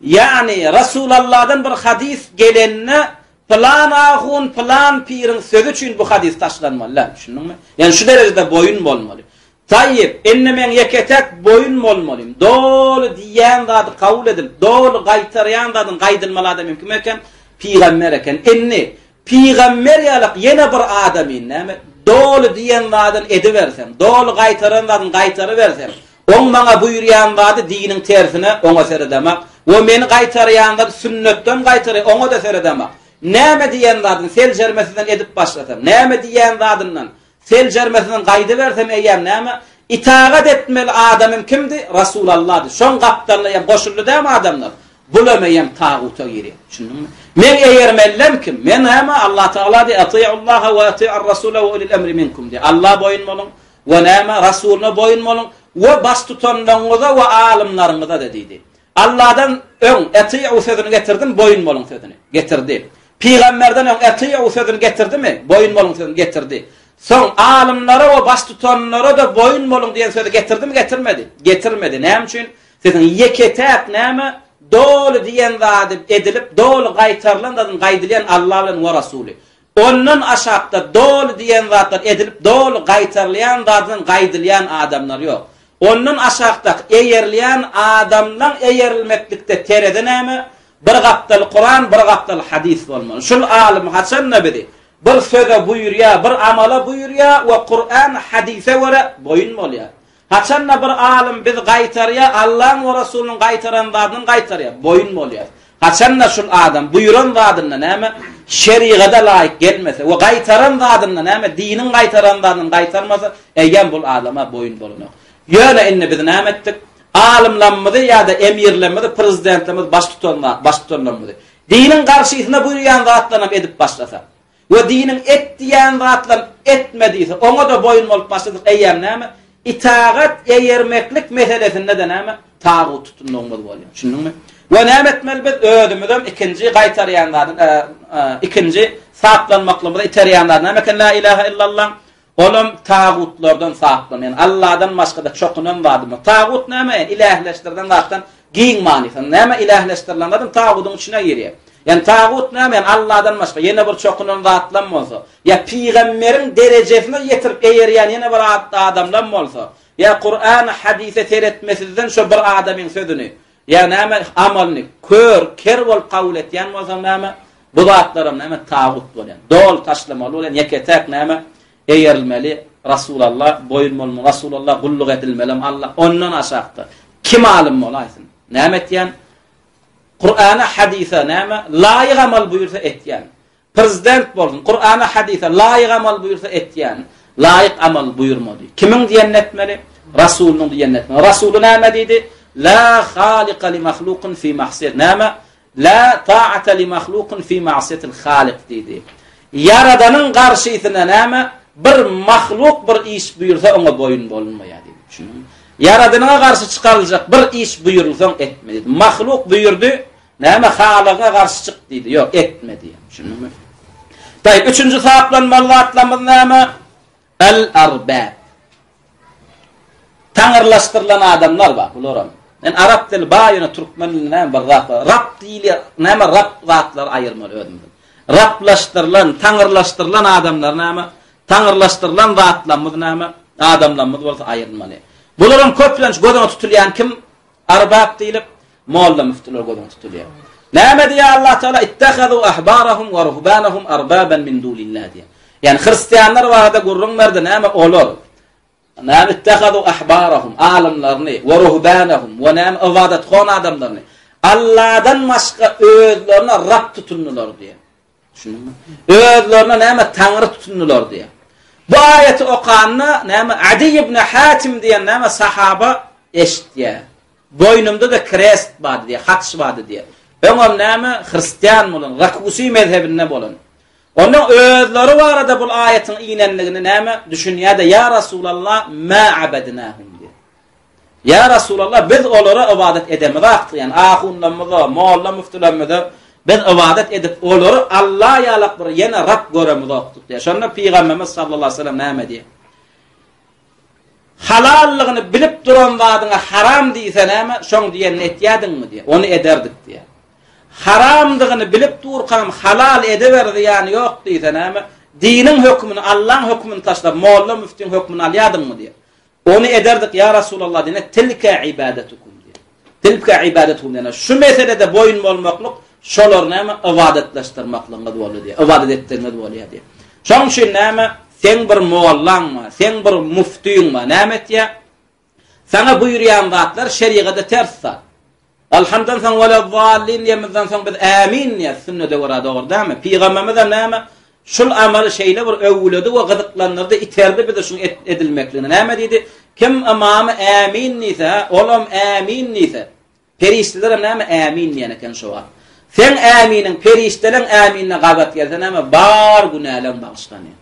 Yani Resulullah'dan bir hadis gelenne plan ahun, plan pirin sözü için bu hadis taşlanmalı. Şunun yani şu derecede boyun bolmaly. Tayyip, enne men yeketek boyun bolmalıyım. Doğru diýen zady kabul edilip, doğru gaýtarýan zadyň gaýdylmalada mümkin eken, peygamber eken. Enne peygamber ýalyk ýene bir adamyn, näme? Doğru diýen zadyň ediversem, doğru gaýtaran zadyň gaýtaryversem, on bana buyurýan zady diniň tersine oňa seredemek. O meni gaýtarýanda sünnetten gaýtary, oňa da seredemek. Näme diýen zadyň sel jermesinden edip başlasam, näme diýen zadyndan sel jermesinden gaýdy bersem eýem näme? İtaat etmeli adamym kimdi? Rasulullah. Şoň gapdaryna goşuldy däme adamlar. Bulamayam tağuta giri. Şunun men eýermellem kim? Men näme Allah Taala diýär, "Atii'ullaha we atii'ar rasula we ulil emri minkum." diýär. Allah boyun bolun we näme Rasuluna boyun bolun we baş tutanlarynıza we alimleriňize de diýdi. Allah'dan ön eti'u sözünü getirdim, boyun bolun sözünü getirdi. Peygamberden ön eti'u sözünü getirdi mi? Boyun bolun sözünü getirdi. Son alimlere ve baş tutanlara da boyun bolun diyen sözü getirdi mi? Getirmedi. Getirmedi. Näme üçin? Sizin yeketek näme? Dolu diyen zady edilip, dolu gaýtarlan dadyn gaýdylýan Allah bilen we Rasuly. Onun aşakda dolu diyen zatlar edilip, dolu gaýtarlayan dadyn gaýdylýan adamlar ýok. Onun aşakda eýerleýän adamdan eýerilmeklikde terede näme? Bir gapdal Kur'an, bir gapdal hadis bolmaly. Şol alim Hasan Nebedi bir söze buyurýar, bir amala buyurýar we Kur'an, hadise wara boyun bolýar. Hasan bir alim biz gaýtarýar, Allah we Rasulunyň gaýtaran zadyny gaýtarýar, boyun bolýar. Hasan şol adam buyuran zadyny näme? Şeriýata laýyk gelmese we gaýtaran zadyny näme? Diniň gaýtaran zadyny gaýtarmasa, eýen bul adama boyun bolunok. Ýöne inne biz näme etdik? Alimlerimizi ya da emirlerimizi, prezidentlerimizi baş tutanlarımızı dinin karşısına buyurýan zatlarına edip başlasa ve dinin etdiýän zatlar etmediyse ona da boyun bolup başladyk eýem näme? itaat eýermeklik meselesinde de näme tagut tutunmagy bolýar. Şunuňmy? Ve näme etmeli biz özümizden ikinji gaýtarýanlardan ikinji saklanmaklamyda iterýanlar näme la ilaha illallah olum tagutlardan saklan. Yani Allah'dan başga da çokunan vardymy? Tagut näme? İlahleştirden başdan giň manysy. Näme ilahleştirilenlerden tagutun içine giriyor. Yani tagut näme? Yani Allah'dan başga ýene bir çokunan zatlan bolsa, ya peýgamberin derejesine ýetirip eýerýän ýene bir adamdan bolsa, ya Kur'an hadise teretmesinden şu bir adamın sözünü, ya näme amalny kör, ker bolup kabul etýän bolsa näme bu zatlarym näme tagut bolýan. Dol taşlamaly bolýan ýeketek näme eýerilmeli. Rasulullah boýunmaly, Rasulullah gulluk edilmeli. Allah ondan aşakdy. Kim alim bolaýsyn? Näme etýän? Kur'ana hadise näme laýyk amal buyursa etýän. Prezident bolsun, Kur'ana hadise laýyk amal buyursa etýän. Laýyk amal buyurmady. Kimiň diýen etmeli? Rasulunyň diýen etmeli. Rasulu näme diýdi? La khaliqa li mahluqin fi ma'siyat. Näme? La ta'ata li mahluqin fi ma'siyatil khaliq diýdi. Yaradanyň garşysyna näme? Bir mahluk bir iş buyursa ona boyun bolunmaýar diýdi. Şunu. Yaradanyňa garşy çykaryljak bir iş buyurulsaň etme diýdi. Mahluk buyurdy, näme halyga garşy çyk diýdi. Ýok, etme diýdi. Şunumy? Taýip üçüncü saplanmaly zatlarymyz näme? El-arbab. Taňyrlaşdyrylan adamlar bar, bular. Yani Arap dili baýyna türkmen diline bir zat bar. Rab diýili, näme Rab zatlar aýyrmaly özüňden. Rablaşdyrylan, taňyrlaşdyrylan adamlar näme? Taňyrlaşdyrylan zatlarymyz näme? Adamlarymyz bolsa aýyrmaly. Bularyň köplenç gözüne tutulýan kim? Arbab diýilip, molla müftüler gözüne tutulýar. Näme diýär Allah Taala? İttehadu ahbarahum we ruhbanahum arbaban min dunillah diýär. Yani Hristiyanlar wagda gurrunlarda näme olur? Näme ittehadu ahbarahum alimlaryny we ruhbanahum we näme ibadat qon adamlaryny Allah'dan başga özlerine Rab tutunurlar diýär. Şunumy? Özlerine näme Taňry tutunurlar diýär. Bu ayeti okanna näme Adi ibn Hatim diýen näme sahaba eşitdiýär. Boynumda da krest bar diýär, hatş bar diýär. Öňem näme Hristiyan bolan, Rakusi mezhebinde bolan. Onun özleri barada bu ayetin inenligini näme düşünýärde ya Rasulullah ma abadnahum diýär. Ya Rasulullah biz olara ibadet edemedik. Yani ahunlamyza, molla müftülemizde biz ibadet edip oları Allah ýalak bir ýene Rab göremizdik diýär. Şonda Peýgamberimiz sallallahu aleyhi ve sellem näme diýär? Halallygyny bilip duran zadyňa haram diýse näme şoň diýen etýärdiňmi diýär. Onu ederdik diýär. Haramdygyny bilip durkam halal edeberdi ýani ýok diýse näme? Diniň hökmüni, Allah'ın hökmüni taşlap molla müftüň hökmüni alýardyňmy diýär. Onu ederdik ya Rasulullah diýene tilka ibadetukum diýär. Tilka ibadetukum diýene şu meselede boyun bolmaklyk şolar näme ibadetleşdirmaklygy bolýar diýär. Ibadet etdirmek bolýar diýär. Şoň üçin näme sen bir mollaňma, sen bir müftüňma näme etýär? Sana buyurýan zatlar şeriýaty tersdir. Alhamdulillah sen wala zallin yemizden sen biz amin ya sünnete göre doğrudanmı? Peygamberimiz näme şul amaly şeýle bir öwledi we gyzyklanyrdy, iterdi bir de şunu edilmekligini. Näme diýdi? Kim imamy amin nise, olam amin nise. Perişteler näme amin diýeneken şo var. Sen aminin, perişteleň aminine gabat gelse näme bar günälen bagşlanýar.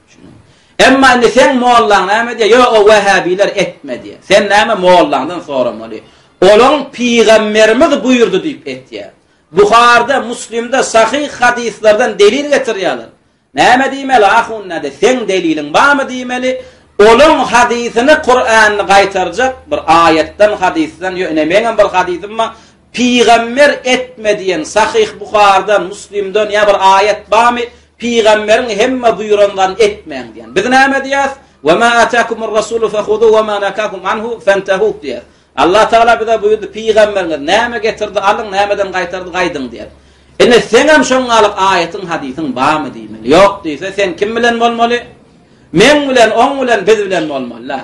Emma indi sen mollaň näme diýär? Yo o Wahabiler etme diýär. Sen näme mollaňdan soramaly? Olan Peygamberimiz buyurdu diýip etýär. Buharda, Müslimde sahih hadislerden delil getirýärler. Näme diýmeli ahunna de sen delilin barmy diýmeli? Olan hadisini Kur'an'y gaýtarjak bir ayetten hadisten ýönemeýän bir hadisim ma Peygamber etme diýen sahih Buhardan, Müslimden ýa bir ayet barmy? Peygamberin hemme buyurandan etmeýän diýen. Biz näme diýäs? Wa ma ataakumur rasulu fakhuduhu wa ma nakakum anhu fantahu diýär. Allah Taala bize buyurdu Peygamberler näme getirdi alyň, nämeden gaýtardy gaýdyň diýär. Ene sen hem şoň alyp ayetin hadisin barmy diýmeli? Ýok diýse sen kim bilen bolmaly? Men bilen, oň bilen, biz bilen bolmaly.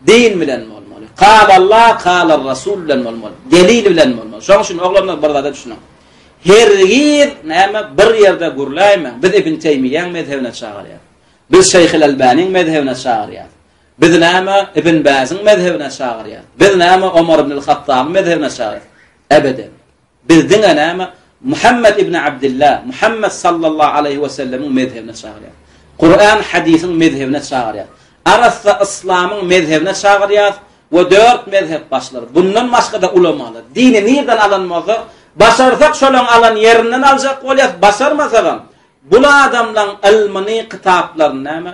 Din bilen bolmaly. Qala Allah, qala Rasul bilen bolmaly. Delil bilen bolmaly. Şoň üçin oglanlar bir zada düşünün. Hergiz näme bir ýerde gurlaýma. Biz Ibn Teymiyýäň mezhebine çağırýar. Biz Şeyh Albaniň mezhebine çağırýar. Biz näme Ibn Baz'ın mezhebine çağırýar. Biz näme Ömer ibn el-Hattab mezhebine çağırýar. Ebeden. Bizdiň näme Muhammed ibn Abdullah, Muhammed sallallahu aleyhi ve sellem'in mezhebine çağırýar. Kur'an hadisin mezhebine çağırýar. arasda İslam'ın mezhebine çağırýar we 4 mezhep başlar. Bundan başga da ulamalar. Dini nereden alanmazy? Başarsak şolaň alan yerinden aljak bolýar, başarmasagan bu adamlaryň ilmini, kitaplaryny näme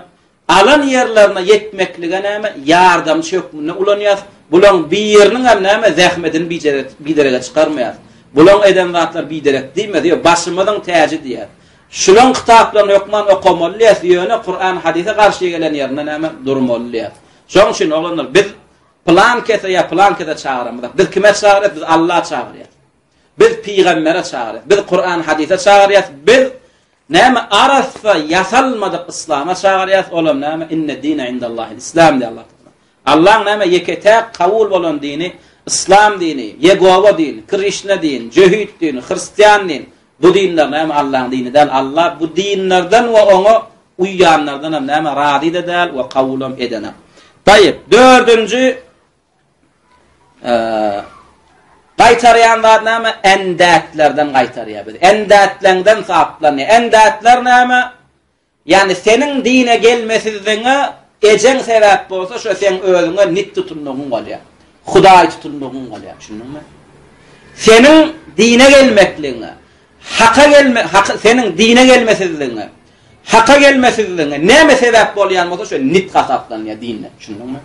alan yerlerine yetmeklige näme yardamçy hökmüne ulanýar. Bulan birinin hem näme zähmetini biderege çykarmaýar. Bulan eden zatlar biderek diýme diýär, başymyzyň täji diýär. Şulan kitaplarını okumalyýar, ýöne Kur'an, hadise garşy gelen ýerine näme durmalyýar. Şoň üçin oglanlar biz plan kese çağıramyz. Biz kime çağırýar? Biz Allah çağırýar. Biz peýgambere çağırýar. Biz Kur'an, hadise çağırýar. Biz näme arasda yasalmadyk İslam'a çağırýar. Olam näme inne dine indallahil İslam diýär Allah. Allah näme yeketek kabul bolan dini İslam dini, Yegova dini, Krishna dini, Jehud dini, Hristiyan dini. Bu dinler näme Allah'ın dininden. Allah bu dinlerden we oňa uýýanlardan näme rady edel we kabul edene. Tayyip, 4-nji gaýtarýanlar näme endätlerden gaýtarýar. Endätlerinden saplanýar. Endätler näme? Yani senin dine gelmesizliğine eceň sebäp bolsa şo sen özüňe nit tutunmagyň bolýar. Hudaý tutunmagyň bolýar. Şunuňmy? Senin dine gelmekliğine, senin dine gelmesizliğine, haka gelmesizliğine näme sebäp bolýan bolsa şo nit gasaplanýar dinle. Şunuňmy?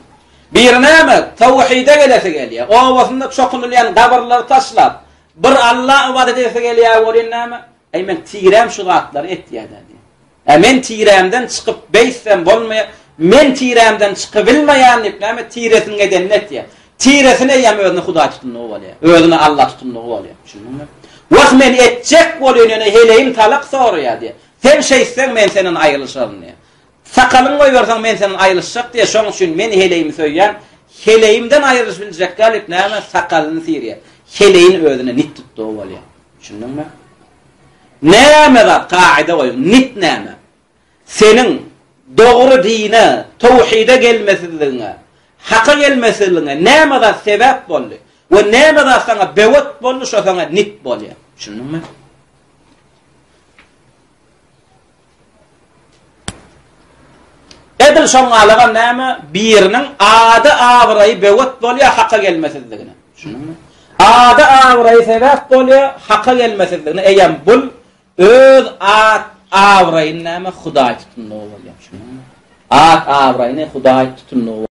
Bir näme tawhide gelese gelýär. O wagtynda çokunulýan gabrlary taşlap, bir Allah ibadet etse gelýär bolan näme? Ey men tirem şu gatlary etýär dedi. Men tiremden çykyp beýsem bolmaýar. Men tiremden çykyp bilmeýän näme tiresin eden etýär. Tiresine ýa özüne Huda tutunmagy bolýar. Özüne Allah tutunmagy bolýar. Şunuňmy? Wagt men etjek bolýan heleyim talak sorýar diýär. Sen şeysen men senden aýrylşaryn diýär. Sakalyň goýbersen men senden aýrylşak diýär. Şoň üçin men heleyimi söýýän. Heleyimden aýrylyş biljek galip näme sakalyny sirýär. Heleyin özüne nit tutdy bolýar. Şunuňmy? Näme zat kaide goýun? Nit näme? Senin dogry dine, tawhide gelmesizliğine, haka gelmesizliğine näme zat sebäp boldy? We näme zat sana bewet boldy, şo sana nit bolýar. Şunuňmy? Edil şoň alagan näme? Biriniň ady awraý bewet bolýar haka gelmesizligine. Şunuňmy? Ady awraý sebäp bolýar haka gelmesizligine. Eýem bul öz awraýyny näme Hudaý tutunmagy bolýar. Şunuňmy? Awraýyny Hudaý tutunmagy